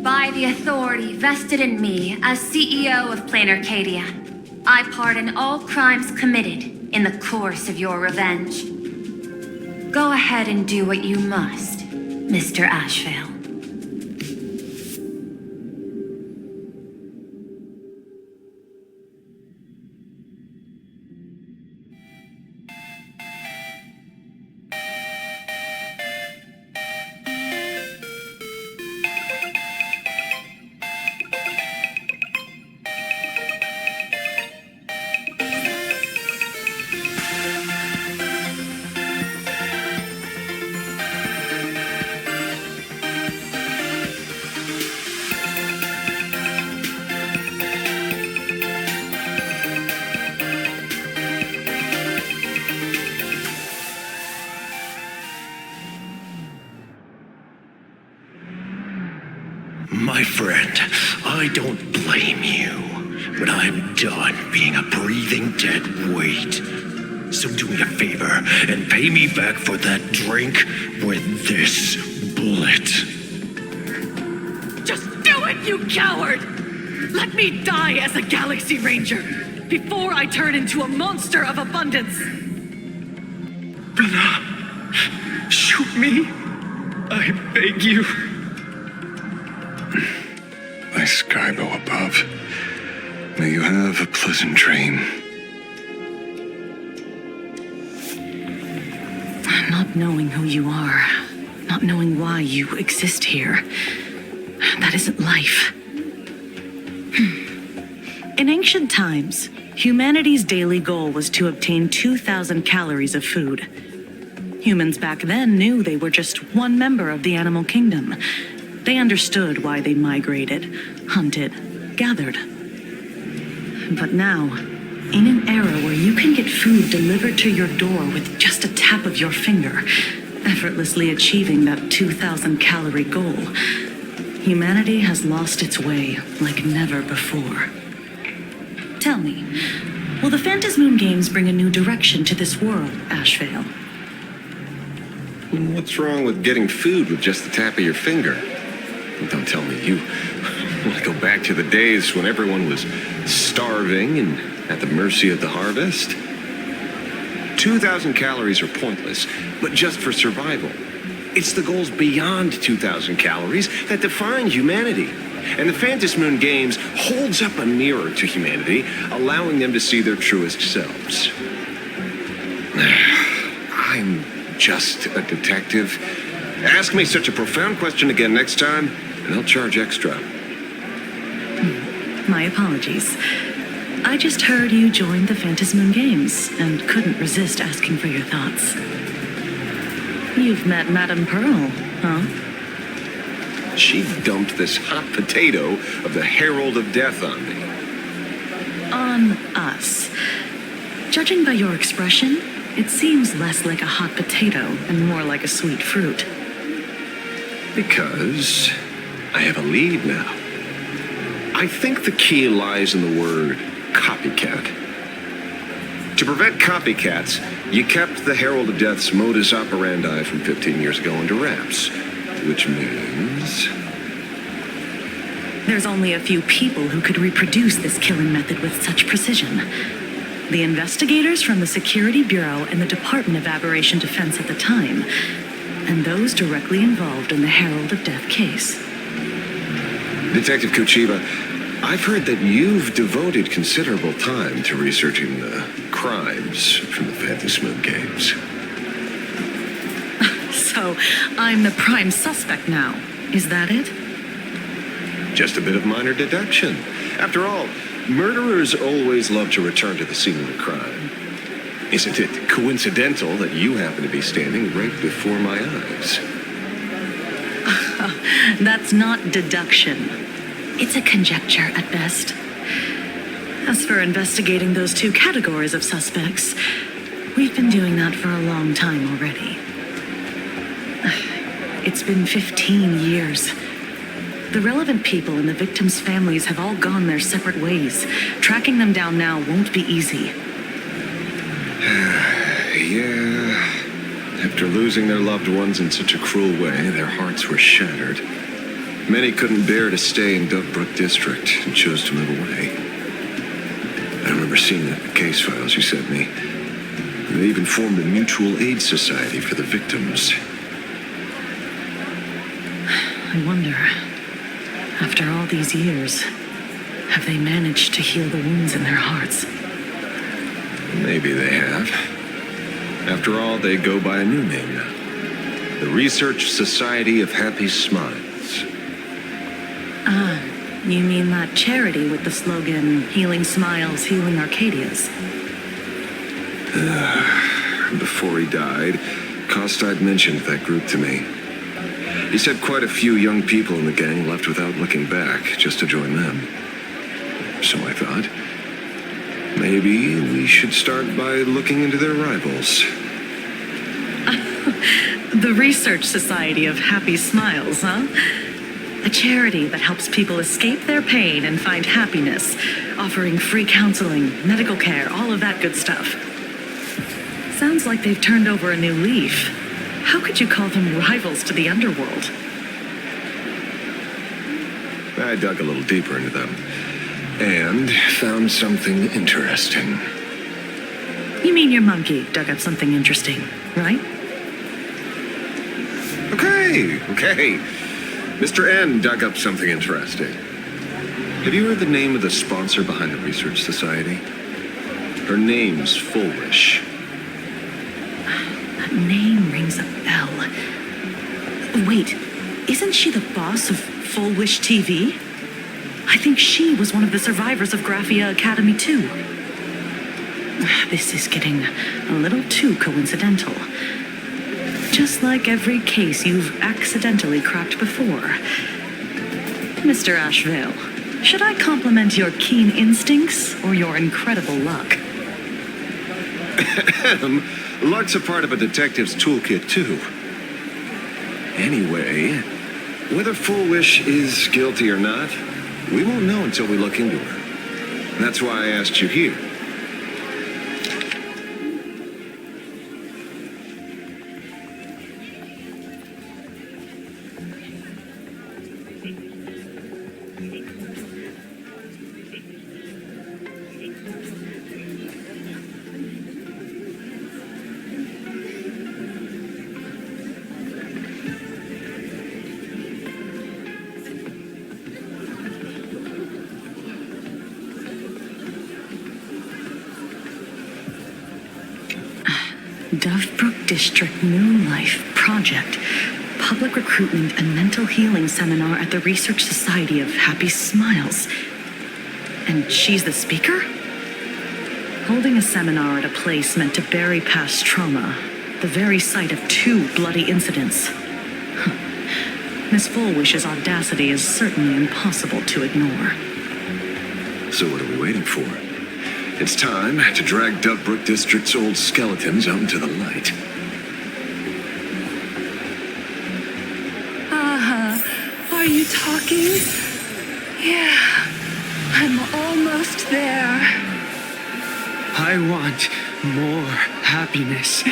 By the authority vested in me as CEO of Plain Arcadia, I pardon all crimes committed in the course of your revenge. Go ahead and do what you must, Mr. Ashvale. My friend, I don't blame you, but I'm done being a breathing dead weight. So do me a favor and pay me back for that drink with this bullet. Just do it, you coward! Let me die as a Galaxy Ranger before I turn into a monster of abundance. Bella, shoot me. I beg you. My Skybo above, may you have a pleasant dream. Not knowing who you are, not knowing why you exist here, that isn't life. In ancient times, humanity's daily goal was to obtain 2,000 calories of food. Humans back then knew they were just one member of the animal kingdom. They understood why they migrated, hunted, gathered. But now, in an era where you can get food delivered to your door with just a tap of your finger, effortlessly achieving that 2,000 calorie goal, humanity has lost its way like never before. Tell me, will the phantasmoon games bring a new direction to this world, Ashvale? What's wrong with getting food with just the tap of your finger? Don't tell me you want to go back to the days when everyone was starving and at the mercy of the harvest. 2,000 calories are pointless, but just for survival. It's the goals beyond 2,000 calories that define humanity. And the phantasmoon games holds up a mirror to humanity, allowing them to see their truest selves. I'm just a detective. Ask me such a profound question again next time, and I'll charge extra. My apologies. I just heard you joined the phantasmoon games and couldn't resist asking for your thoughts. You've met Madame Pearl, huh? She dumped this hot potato of the Herald of Death on me. On us. Judging by your expression, it seems less like a hot potato and more like a sweet fruit. Because I have a lead now. I think the key lies in the word copycat. To prevent copycats, you kept the Herald of Death's modus operandi from 15 years ago under wraps. Which means... There's only a few people who could reproduce this killing method with such precision. The investigators from the Security Bureau and the Department of Aberration Defense at the time, and those directly involved in the Herald of Death case. Detective Kuchiba, I've heard that you've devoted considerable time to researching the crimes from the phantasmoon games. So, I'm the prime suspect now. Is that it? Just a bit of minor deduction. After all, murderers always love to return to the scene of the crime. Isn't it coincidental that you happen to be standing right before my eyes? That's not deduction. It's a conjecture at best. As for investigating those two categories of suspects, we've been doing that for a long time already. It's been 15 years. The relevant people and the victims' families have all gone their separate ways. Tracking them down now won't be easy. Yeah. After losing their loved ones in such a cruel way, their hearts were shattered. Many couldn't bear to stay in Dovebrook District and chose to move away. I remember seeing that in the case files you sent me. They even formed a mutual aid society for the victims. I wonder, after all these years, have they managed to heal the wounds in their hearts? Maybe they have. After all, they go by a new name now. The Research Society of Happy Smiles. Ah, you mean that charity with the slogan, Healing Smiles, Healing Arcadias? Before he died, Kostad mentioned that group to me. He said quite a few young people in the gang left without looking back, just to join them. So I thought, maybe we should start by looking into their rivals. The Research Society of Happy Smiles, huh? A charity that helps people escape their pain and find happiness, offering free counseling, medical care, all of that good stuff. Sounds like they've turned over a new leaf. How could you call them rivals to the underworld? I dug a little deeper into them and found something interesting. You mean your monkey dug up something interesting, right? Okay. Mr. N dug up something interesting. Have you heard the name of the sponsor behind the Research Society? Her name's Fulrish. That name Wait, isn't she the boss of Full Wish TV? I think she was one of the survivors of Graphia Academy too. This is getting a little too coincidental. Just like every case you've accidentally cracked before. Mr. Ashvale, should I compliment your keen instincts or your incredible luck? Luck's a part of a detective's toolkit, too. Anyway, whether Full Wish is guilty or not, we won't know until we look into her. That's why I asked you here. Dovebrook District New Life Project. Public Recruitment and Mental Healing Seminar at the Research Society of Happy Smiles. And she's the speaker? Holding a seminar at a place meant to bury past trauma. The very site of 2 bloody incidents. Miss Fullwish's audacity is certainly impossible to ignore. So what are we waiting for? It's time to drag Dovebrook District's old skeletons out into the light. Are you talking? Yeah, I'm almost there. I want more happiness.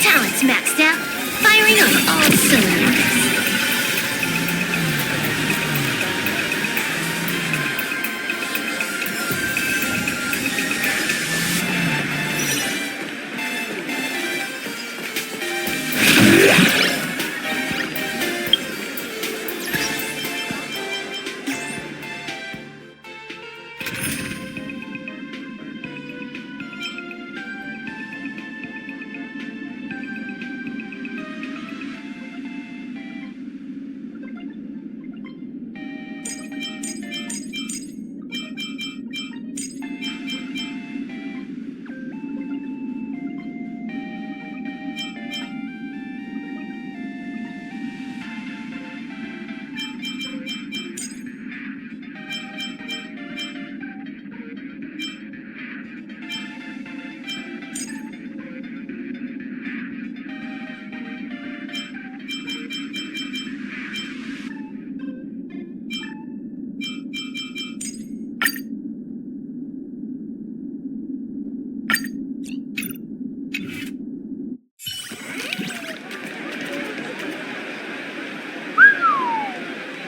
Talent's maxed out, firing on all cylinders.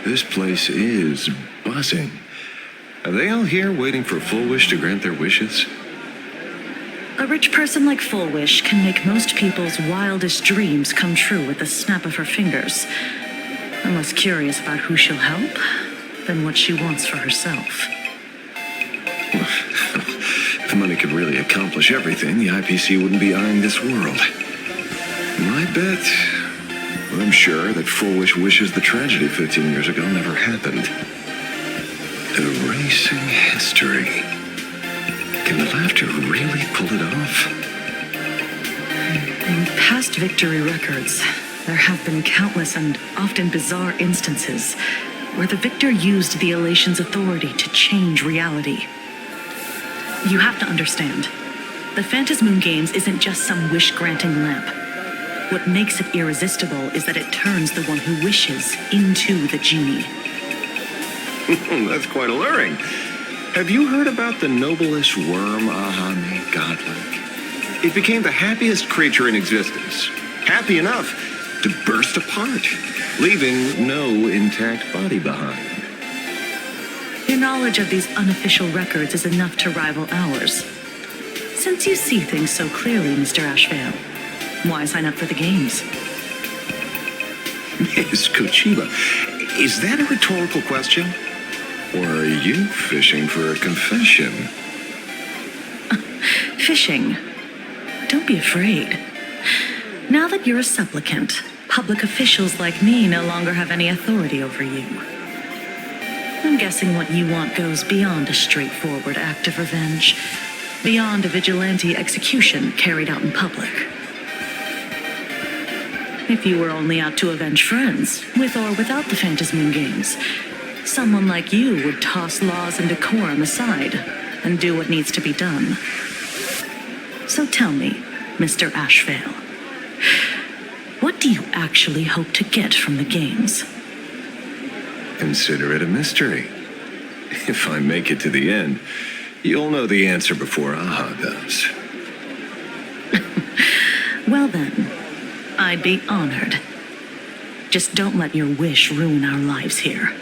This place is buzzing. Are they all here waiting for Full Wish to grant their wishes? A rich person like Full Wish can make most people's wildest dreams come true with the snap of her fingers. I'm less curious about who she'll help than what she wants for herself. If money could really accomplish everything, the IPC wouldn't be eyeing this world. My bet, I'm sure that Full Wish wishes the tragedy 15 years ago never happened. Erasing history. Can the laughter really pull it off? In past victory records, there have been countless and often bizarre instances where the victor used the elation's authority to change reality. You have to understand, the phantasmoon games isn't just some wish-granting lamp. What makes it irresistible is that it turns the one who wishes into the genie. That's quite alluring. Have you heard about the noblest worm Aha made godlike? It became the happiest creature in existence. Happy enough to burst apart, leaving no intact body behind. Your knowledge of these unofficial records is enough to rival ours. Since you see things so clearly, Mr. Ashvale, why sign up for the games? Miss Kochiba, is that a rhetorical question? Or are you fishing for a confession? fishing. Don't be afraid. Now that you're a supplicant, public officials like me no longer have any authority over you. I'm guessing what you want goes beyond a straightforward act of revenge, beyond a vigilante execution carried out in public. If you were only out to avenge friends, with or without the phantasmoon games, someone like you would toss laws and decorum aside and do what needs to be done. So tell me, Mr. Ashvale, what do you actually hope to get from the games? Consider it a mystery. If I make it to the end, you'll know the answer before Aha does. Well then, I'd be honored. Just don't let your wish ruin our lives here.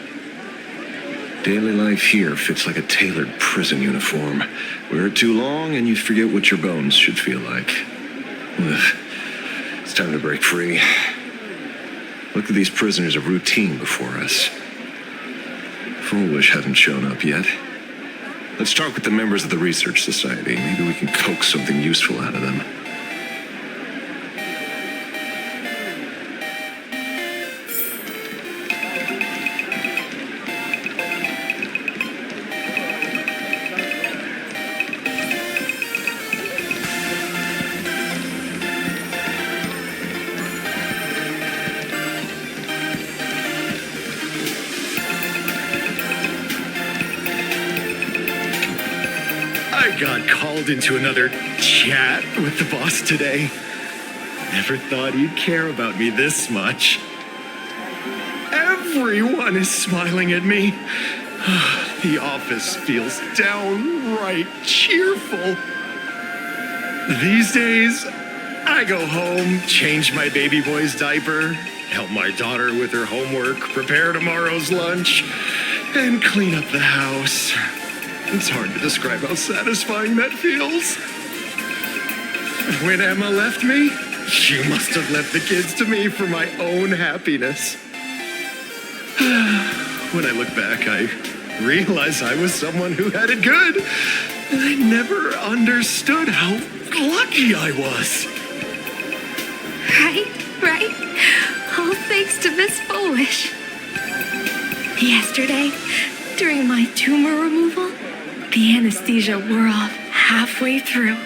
Daily life here fits like a tailored prison uniform. Wear it too long and you forget what your bones should feel like. Ugh. It's time to break free. Look at these prisoners of routine before us. Foolish hasn't shown up yet. Let's talk with the members of the Research Society. Maybe we can coax something useful out of them. I got called into another chat with the boss today. Never thought he'd care about me this much. Everyone is smiling at me. The office feels downright cheerful. These days, I go home, change my baby boy's diaper, help my daughter with her homework, prepare tomorrow's lunch, and clean up the house. It's hard to describe how satisfying that feels. When Emma left me, she must have left the kids to me for my own happiness. When I look back, I realize I was someone who had it good. I never understood how lucky I was. Right. All thanks to Miss Foolish. Yesterday, during my tumor removal, the anesthesia wore off halfway through.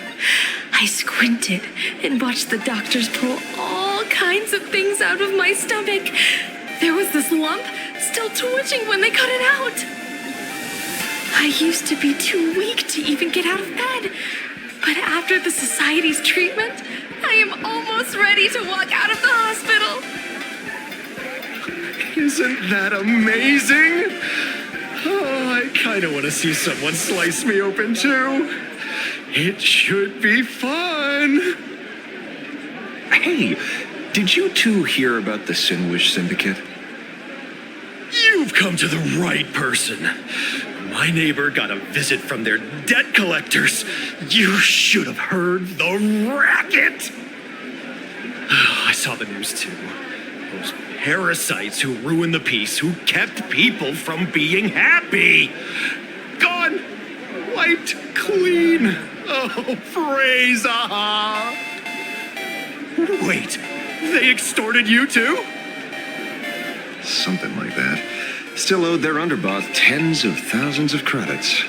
I squinted and watched the doctors pull all kinds of things out of my stomach. There was this lump still twitching when they cut it out. I used to be too weak to even get out of bed. But after the society's treatment, I am almost ready to walk out of the hospital. Isn't that amazing? Oh, I kind of want to see someone slice me open too. It should be fun. Hey, did you two hear about the Sinwish Syndicate? You've come to the right person. My neighbor got a visit from their debt collectors. You should have heard the racket. I saw the news too. Those parasites who ruined the peace, who kept people from being happy. Gone. Wiped clean. Oh, praise Aha. Wait, they extorted you too? Something like that. Still owed their underboss tens of thousands of credits.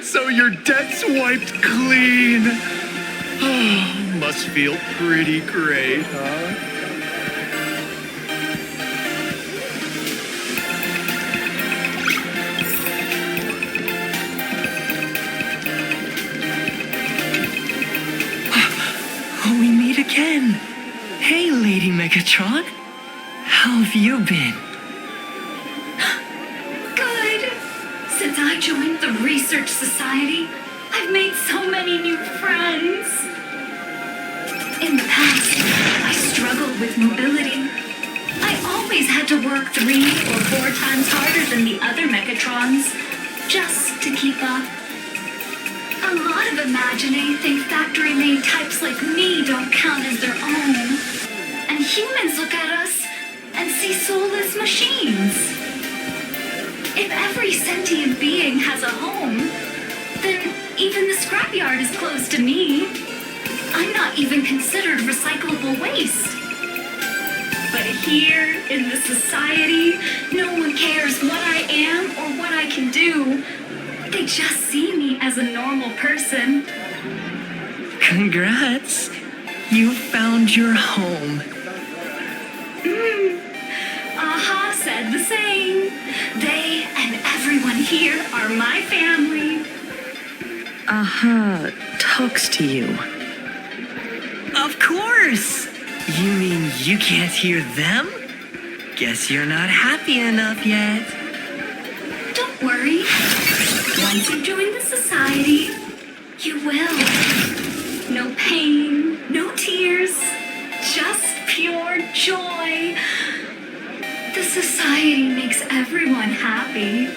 So your debt's wiped clean. Oh, must feel pretty great, huh? We meet again. Hey, Lady Megatron. How have you been? Good. Since I joined the Research Society, I've made so many new friends. In the past, I struggled with mobility. I always had to work 3 or 4 times harder than the other Megatrons, just to keep up. A lot of Imaginate think factory-made types like me don't count as their own. And humans look at us and see soulless machines. If every sentient being has a home, then even the scrapyard is closed to me. I'm not even considered recyclable waste. But here, in this society, no one cares what I am or what I can do. They just see me as a normal person. Congrats! You found your home. Aha said the same. They and everyone here are my family. Aha talks to you. Of course! You mean you can't hear them? Guess you're not happy enough yet. Don't worry. Once you join the society, you will. No pain, no tears, just pure joy. The society makes everyone happy.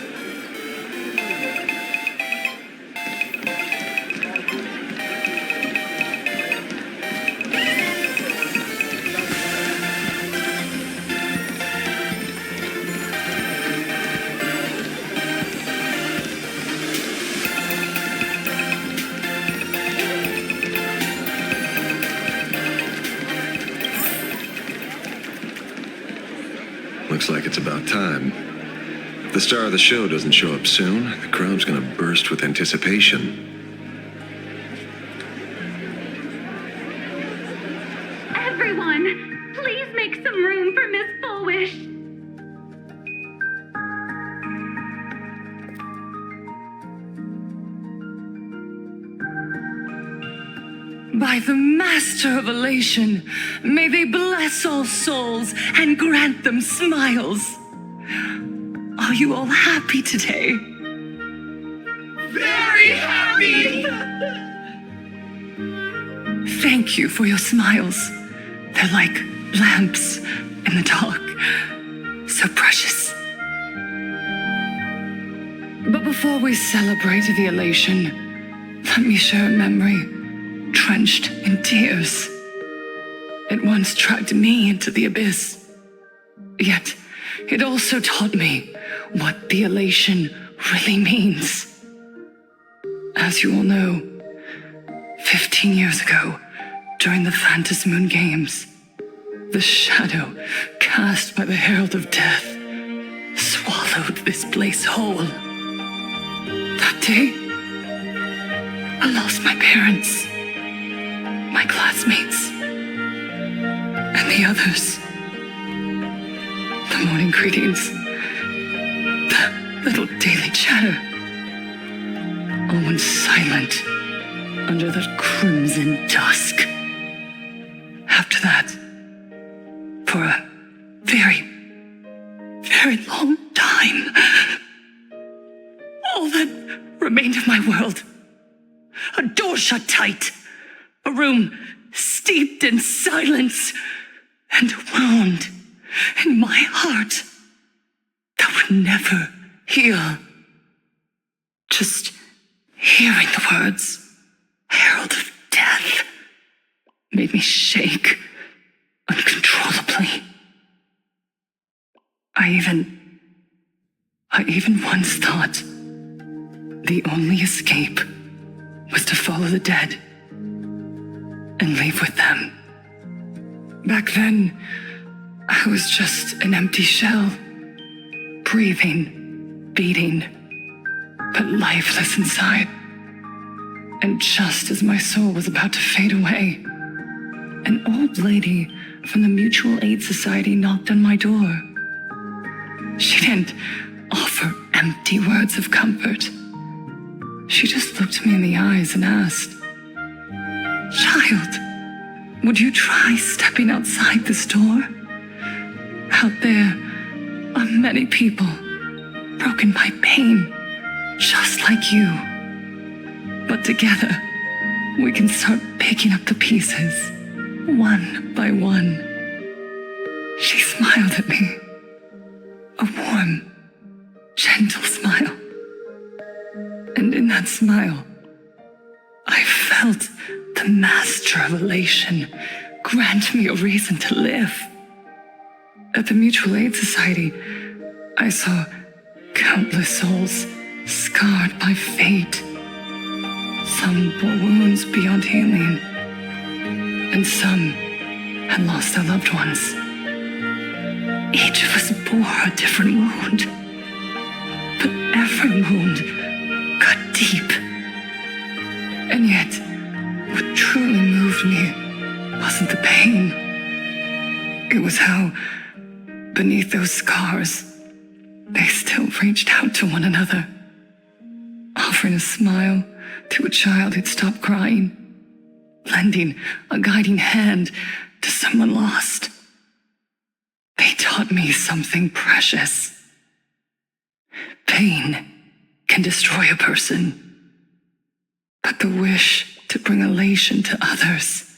Looks like it's about time. If the star of the show doesn't show up soon, the crowd's gonna burst with anticipation. Everyone, please make some room for Miss Fullwish. By the Master of Elation, may they bless all souls and grant them smiles. Are you all happy today? Very happy! Thank you for your smiles. They're like lamps in the dark. So precious. But before we celebrate the elation, let me share a memory drenched in tears. It once dragged me into the abyss. Yet, it also taught me what the elation really means. As you all know, 15 years ago, during the phantasmoon games, the shadow cast by the Herald of Death swallowed this place whole. That day, I lost my parents, my classmates, and the others. The morning greetings, the little daily chatter, all went silent under that crimson dusk. After that, for a very, very long time, all that remained of my world, a door shut tight, a room steeped in silence, and a wound in my heart that would never heal. Just hearing the words, Herald of Death, made me shake uncontrollably. I even once thought the only escape was to follow the dead and leave with them. Back then, I was just an empty shell, breathing, beating, but lifeless inside. And just as my soul was about to fade away, an old lady from the Mutual Aid Society knocked on my door. She didn't offer empty words of comfort. She just looked me in the eyes and asked, "Child, would you try stepping outside this door? Out there are many people broken by pain, just like you. But together, we can start picking up the pieces, one by one." She smiled at me, a warm, gentle smile. And in that smile, I felt the Master of Elation grant me a reason to live. At the Mutual Aid Society, I saw countless souls scarred by fate, Some bore wounds beyond healing, and some had lost their loved ones. Each of us bore a different wound, but every wound cut deep. And yet, what truly moved me wasn't the pain. It was how, beneath those scars, they still reached out to one another, offering a smile to a child who'd stopped crying, lending a guiding hand to someone lost. They taught me something precious. Pain can destroy a person, but the wish to bring elation to others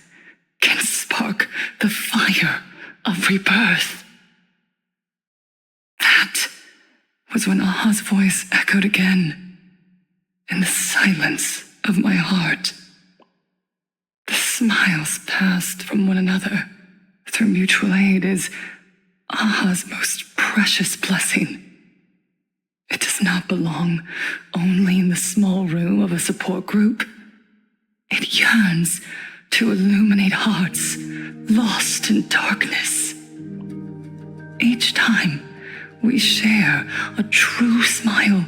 can spark the fire of rebirth. That was when Aha's voice echoed again in the silence of my heart. The smiles passed from one another through mutual aid is Aha's most precious blessing. It does not belong only in the small room of a support group. It yearns to illuminate hearts lost in darkness. Each time we share a true smile,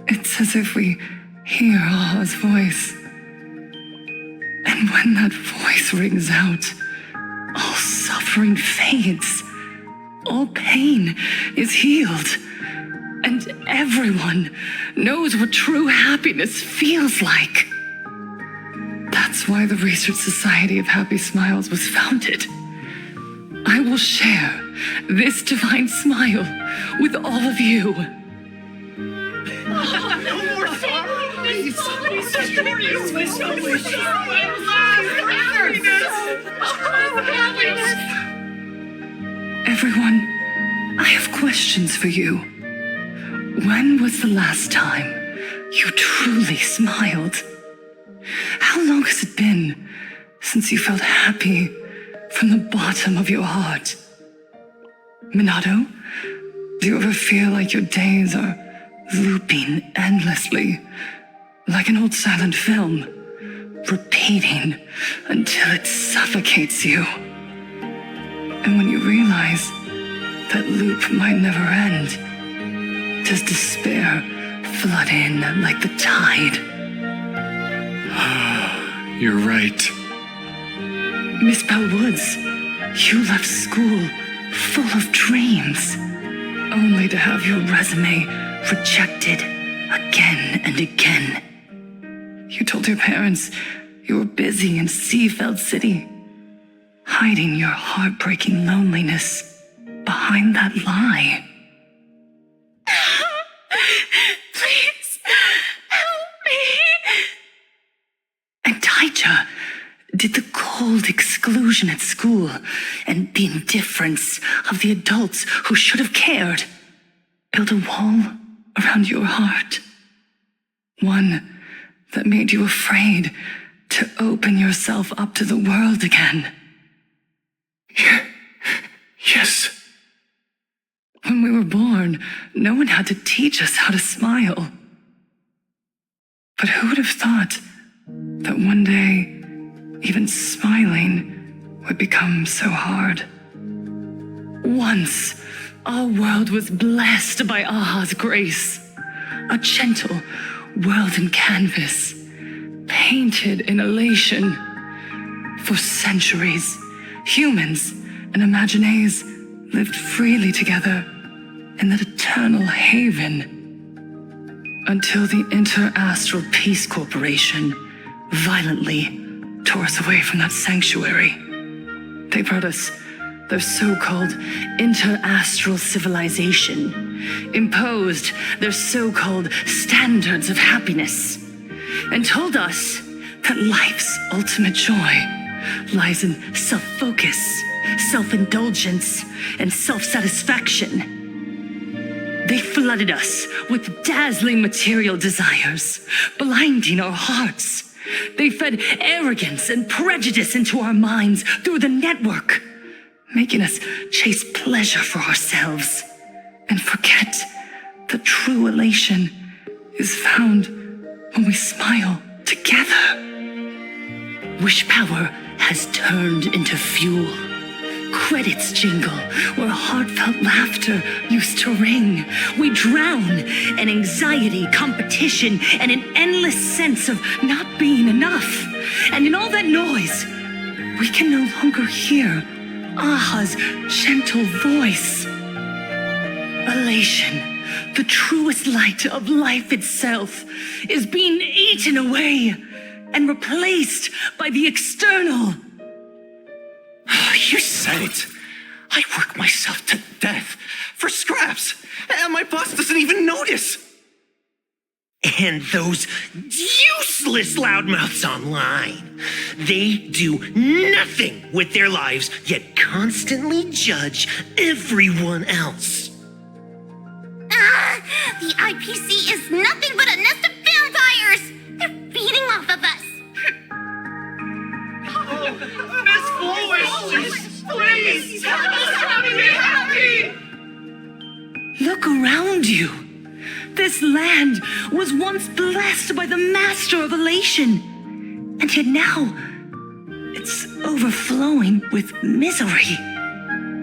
it's as if we hear Aha's voice. And when that voice rings out, all suffering fades, all pain is healed, and everyone knows what true happiness feels like. That's why the Research Society of Happy Smiles was founded. I will share this divine smile with all of you. No more sorrow, please. Everyone, I have questions for you. When was the last time you truly smiled? How long has it been since you felt happy from the bottom of your heart? Minato, do you ever feel like your days are looping endlessly, like an old silent film, repeating until it suffocates you? And when you realize that loop might never end, does despair flood in like the tide? You're right. Miss Bellwoods, you left school full of dreams, only to have your resume rejected again and again. You told your parents you were busy in Seafeld City, hiding your heartbreaking loneliness behind that lie. Please, help me. And Taija, did the cold exclusion at school and the indifference of the adults who should have cared build a wall around your heart? One that made you afraid to open yourself up to the world again? Yes. When we were born, no one had to teach us how to smile. But who would have thought that one day, even smiling would become so hard? Once, our world was blessed by Aha's grace. A gentle world in canvas, painted in elation. For centuries, humans and Imaginaes lived freely together in that eternal haven. Until the Inter-Astral Peace Corporation violently tore us away from that sanctuary. They brought us their so-called inter-astral civilization, imposed their so-called standards of happiness, and told us that life's ultimate joy lies in self-focus, self-indulgence, and self-satisfaction. They flooded us with dazzling material desires, blinding our hearts. They fed arrogance and prejudice into our minds through the network, making us chase pleasure for ourselves and forget that true elation is found when we smile together. Wish power has turned into fuel. Credits jingle where heartfelt laughter used to ring. We drown in anxiety, competition, and an endless sense of not being enough. And in all that noise, we can no longer hear Aha's gentle voice. Elation, the truest light of life itself, is being eaten away and replaced by the external. You said it. I work myself to death for scraps, and my boss doesn't even notice. And those useless loudmouths online. They do nothing with their lives, yet constantly judge everyone else. The IPC is nothing but a nest of vampires! They're feeding off of us! Miss Flowish, please help me be happy! Look around you. This land was once blessed by the master of elation, and yet now it's overflowing with misery.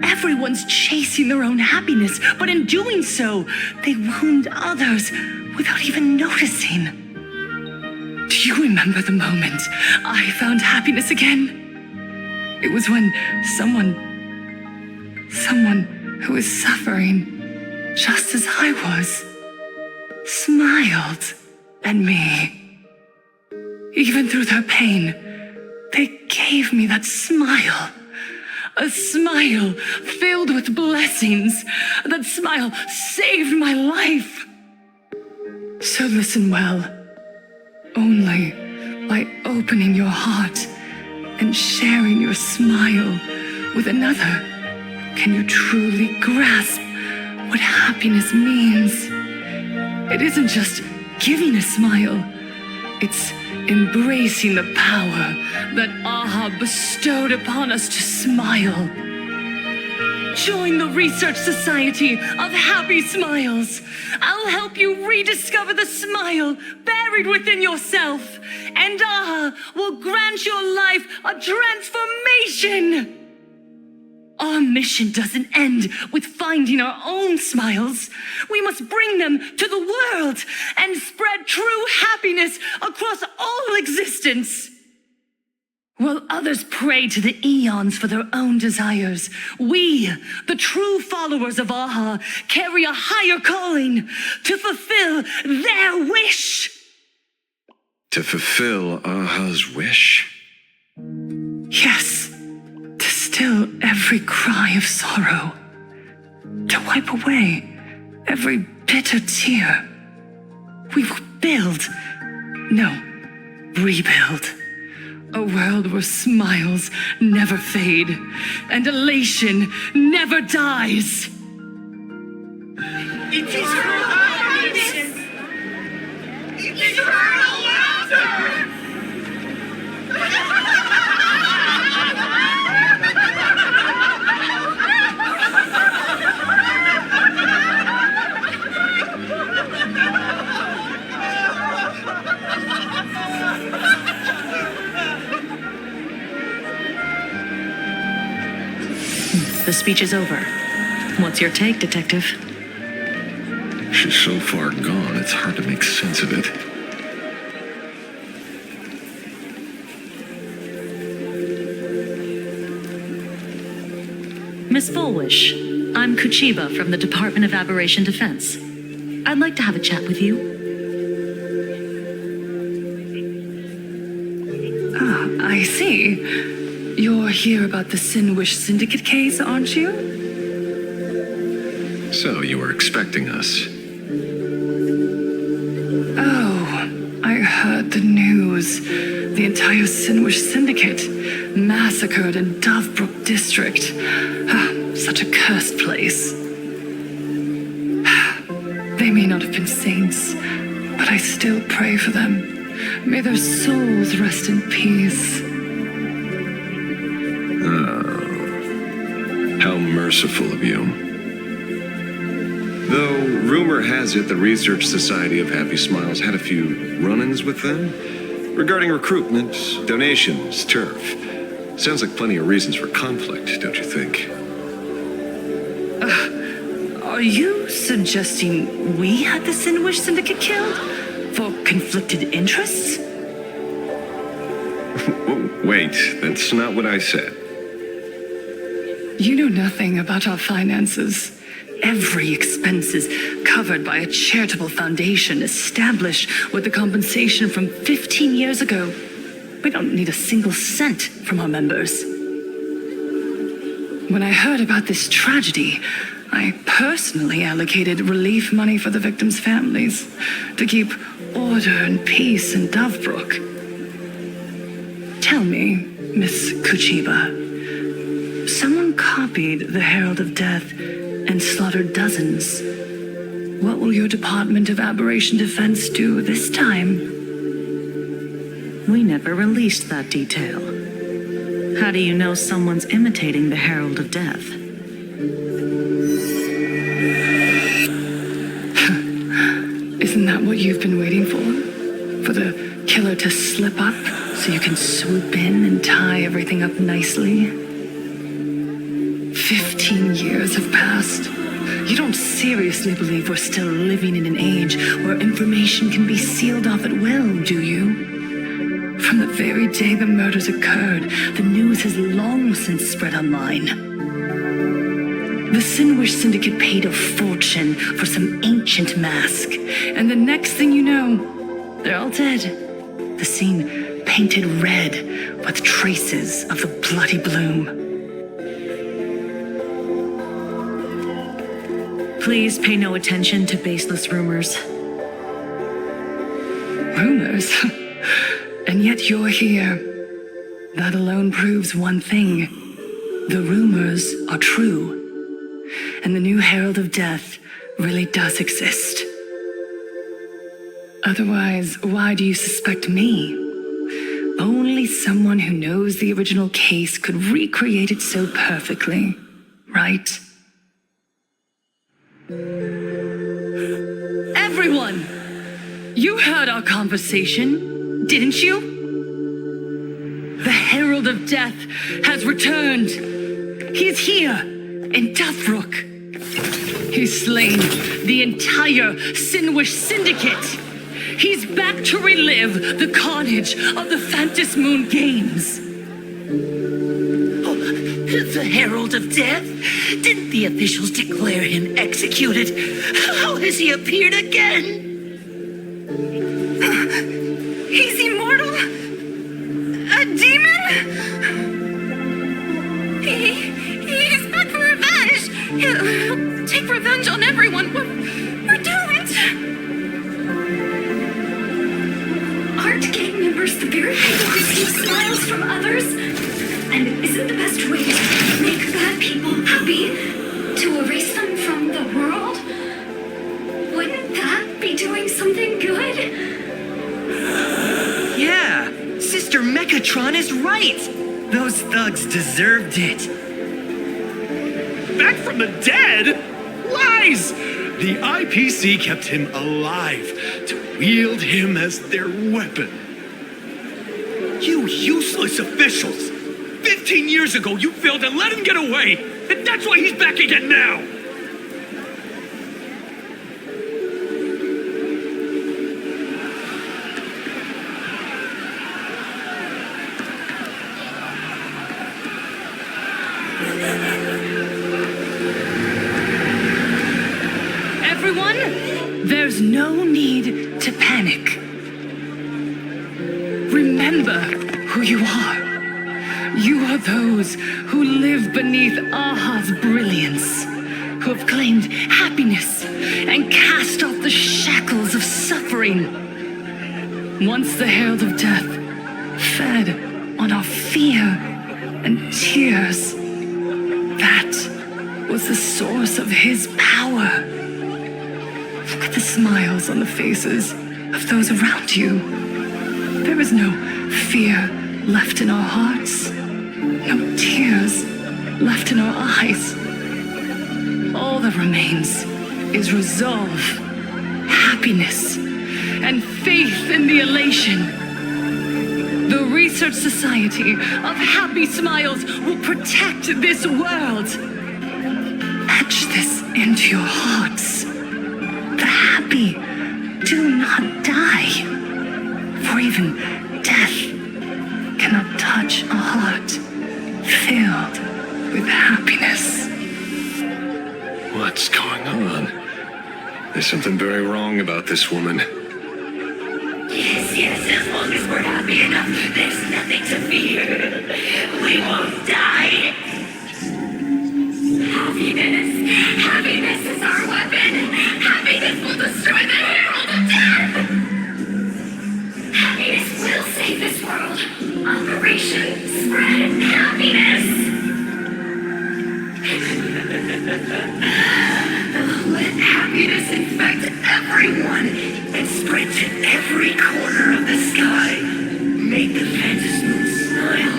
Everyone's chasing their own happiness, but in doing so, they wound others without even noticing. Do you remember the moment I found happiness again? It was when someone who was suffering just as I was, smiled at me. Even through their pain, they gave me that smile. A smile filled with blessings. That smile saved my life. So listen well. Only by opening your heart and sharing your smile with another can you truly grasp what happiness means. It isn't just giving a smile. It's embracing the power that Aha bestowed upon us to smile. Join the Research Society of Happy Smiles. I'll help you rediscover the smile buried within yourself, and Aha will grant your life a transformation. Our mission doesn't end with finding our own smiles. We must bring them to the world and spread true happiness across all existence. While others pray to the eons for their own desires, we, the true followers of Aha, carry a higher calling to fulfill their wish. To fulfill Aha's wish? Yes. To still every cry of sorrow. To wipe away every bitter tear. We will build, no, rebuild. A world where smiles never fade and elation never dies. Eternal happiness! Eternal laughter! The speech is over. What's your take, Detective? She's so far gone, it's hard to make sense of it. Miss Fullwish, I'm Kuchiba from the Department of Aberration Defense. I'd like to have a chat with you. Ah, I see. You're here about the Sinwish Syndicate case, aren't you? So you were expecting us. Oh, I heard the news. The entire Sinwish Syndicate massacred in Dovebrook District. Ah, such a cursed place. They may not have been saints, but I still pray for them. May their souls rest in peace. How merciful of you. Though, rumor has it the Research Society of Happy Smiles had a few run-ins with them. Regarding recruitment, donations, turf. Sounds like plenty of reasons for conflict, don't you think? Are you suggesting we had the Sinwish Syndicate killed? For conflicted interests? Wait, that's not what I said. You know nothing about our finances. Every expense is covered by a charitable foundation established with the compensation from 15 years ago. We don't need a single cent from our members. When I heard about this tragedy, I personally allocated relief money for the victims' families to keep order and peace in Dovebrook. Tell me, Miss Kuchiba, someone copied the Herald of Death and slaughtered dozens. What will your Department of Aberration Defense do this time? We never released that detail. How do you know someone's imitating the Herald of Death? Isn't that what you've been waiting for? For the killer to slip up so you can swoop in and tie everything up nicely? 15 years have passed. You don't seriously believe we're still living in an age where information can be sealed off at will, do you? From the very day the murders occurred, the news has long since spread online. The Sinwish Syndicate paid a fortune for some ancient mask, and the next thing you know, they're all dead. The scene painted red with traces of the bloody bloom. Please pay no attention to baseless rumors. Rumors? And yet you're here. That alone proves one thing. The rumors are true. And the new Herald of Death really does exist. Otherwise, why do you suspect me? Only someone who knows the original case could recreate it so perfectly, right? Everyone! You heard our conversation, didn't you? The Herald of Death has returned. He is here, in Dovebrook. He's slain the entire Sinwish Syndicate. He's back to relive the carnage of the phantasmoon games. The Herald of Death? Didn't the officials declare him executed? How has he appeared again? He's immortal? A demon? He's back for revenge! He'll take revenge on everyone. We're doomed! Aren't gang members the very people who receive smiles from others? And isn't the best way to make bad people happy to erase them from the world? Wouldn't that be doing something good? Yeah, Sister Mechatron is right. Those thugs deserved it. Back from the dead? Lies! The IPC kept him alive to wield him as their weapon. You useless officials! 15 years ago, you failed and let him get away, and that's why he's back again now! Everyone, there's no need to panic. Remember who you are. You are those who live beneath Aha's brilliance, who have claimed happiness and cast off the shackles of suffering. Once the Herald of Death fed on our fear and tears, that was the source of his power. Look at the smiles on the faces of those around you. There is no fear left in our hearts. No tears left in our eyes. All that remains is resolve, happiness, and faith in the elation. Research Society of Happy Smiles will protect this world. Etch this into your hearts. The happy do not die. For even death cannot touch a heart filled with happiness. What's going on? There's something very wrong about this woman. Yes, as long as we're happy enough, there's nothing to fear. We won't die. Happiness is our weapon. Happiness will destroy the herald of death. Happiness will save this world. Operation Spread Happiness. Let happiness infect everyone and spread to every corner of the sky. Make the phantasmoon smile.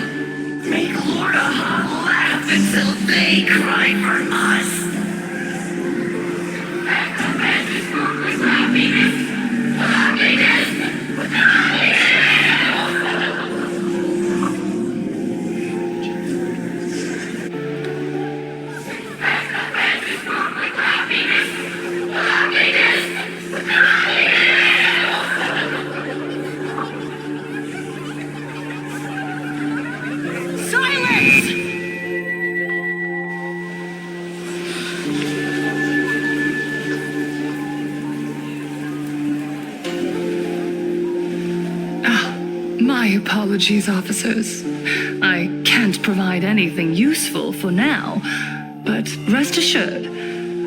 Make Lord Aha laugh until they cry for us. Back the phantasmoon with happiness. Happiness with happiness. My apologies, officers. I can't provide anything useful for now, but rest assured,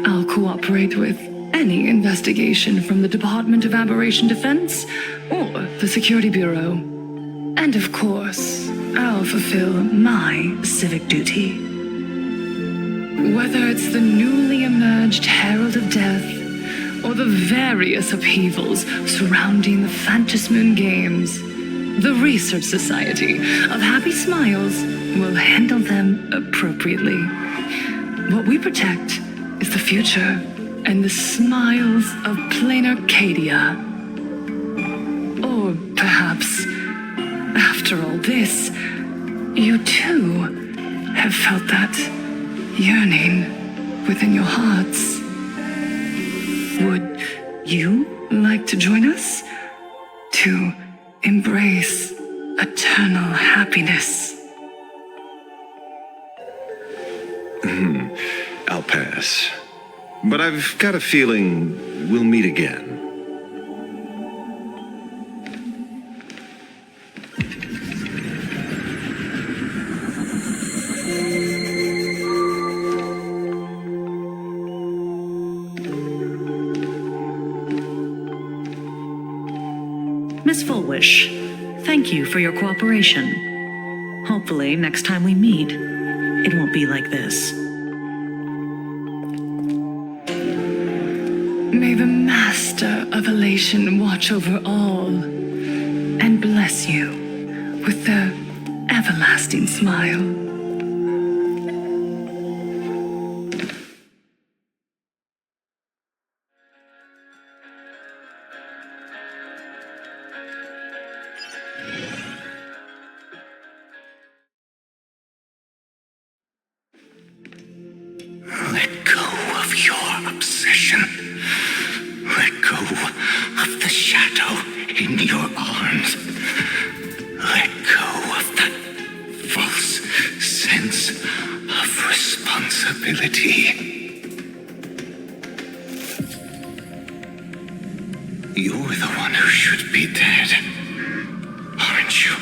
I'll cooperate with any investigation from the Department of Aberration Defense or the Security Bureau. And of course, I'll fulfill my civic duty. Whether it's the newly emerged Herald of Death or the various upheavals surrounding the Phantasmoon Games, the Research Society of Happy Smiles will handle them appropriately. What we protect is the future and the smiles of plain Arcadia. Or perhaps, after all this, you too have felt that yearning within your hearts. Would you like to join us to embrace eternal happiness? I'll pass. But I've got a feeling we'll meet again. Miss Fullwish, thank you for your cooperation. Hopefully, next time we meet, it won't be like this. May the Master of Elation watch over all and bless you with their everlasting smile. Let go of your obsession. Let go of the shadow in your arms. Let go of that false sense of responsibility. You're the one who should be dead, aren't you?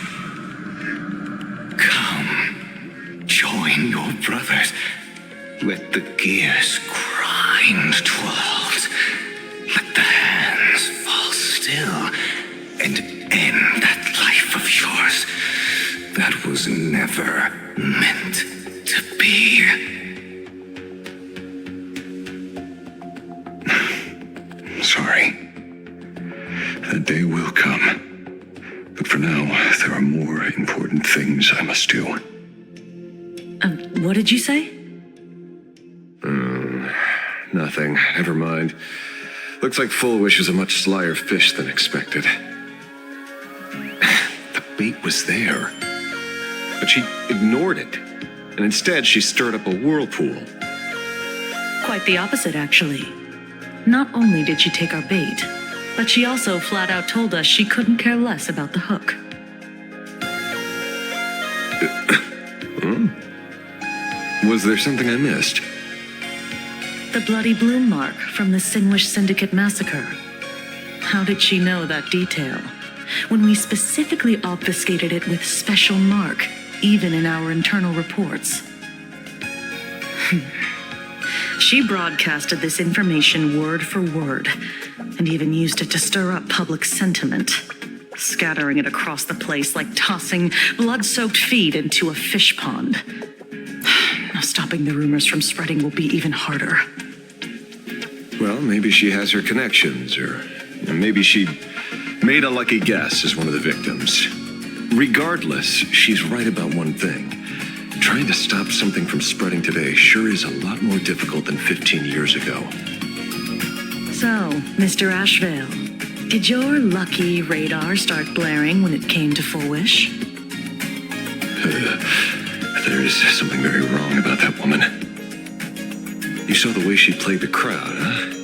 Come, join your brothers. Let the gears grind to a halt. Let the hands fall still and end that life of yours that was never meant to be. Sorry. That day will come. But for now, there are more important things I must do. What did you say? Nothing. Never mind. Looks like Fullwish is a much slyer fish than expected. The bait was there. But she ignored it, and instead she stirred up a whirlpool. Quite the opposite, actually. Not only did she take our bait, but she also flat out told us she couldn't care less about the hook. Was there something I missed? The bloody bloom mark from the Sinwish Syndicate massacre. How did she know that detail? When we specifically obfuscated it with special mark, even in our internal reports. She broadcasted this information word for word, and even used it to stir up public sentiment, scattering it across the place like tossing blood-soaked feed into a fish pond. Now stopping the rumors from spreading will be even harder. Well, maybe she has her connections, or maybe she made a lucky guess as one of the victims. Regardless, she's right about one thing. Trying to stop something from spreading today sure is a lot more difficult than 15 years ago. So, Mr. Ashvale, did your lucky radar start blaring when it came to Full Wish? There's something very wrong about that woman. You saw the way she played the crowd, huh?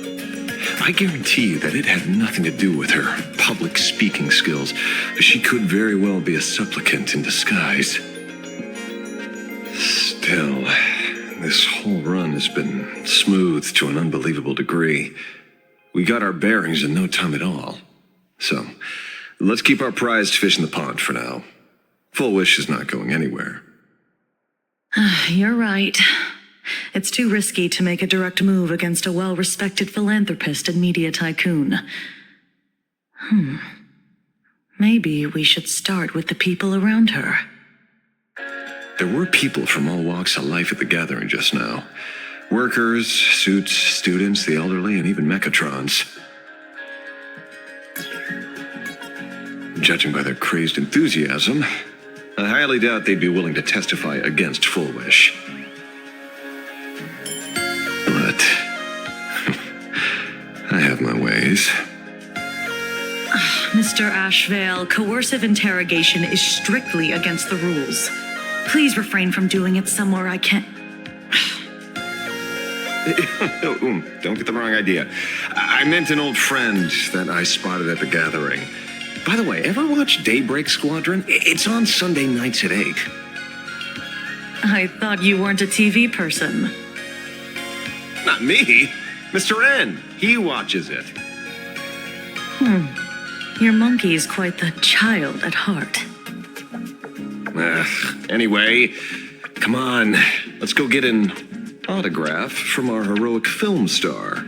I guarantee you that it had nothing to do with her public speaking skills. She could very well be a supplicant in disguise. Still, this whole run has been smooth to an unbelievable degree. We got our bearings in no time at all. So, let's keep our prized fish in the pond for now. Full Wish is not going anywhere. You're right. It's too risky to make a direct move against a well-respected philanthropist and media tycoon. Maybe we should start with the people around her. There were people from all walks of life at the gathering just now. Workers, suits, students, the elderly, and even mechatrons. Judging by their crazed enthusiasm, I highly doubt they'd be willing to testify against Full Wish. But I have my ways. Mr. Ashvale, coercive interrogation is strictly against the rules. Please refrain from doing it somewhere I can't. Don't get the wrong idea. I meant an old friend that I spotted at the gathering. By the way, ever watch Daybreak Squadron? It's on Sunday nights at 8. I thought you weren't a TV person. Not me. Mr. N. He watches it. Your monkey is quite the child at heart. Anyway, come on. Let's go get an autograph from our heroic film star.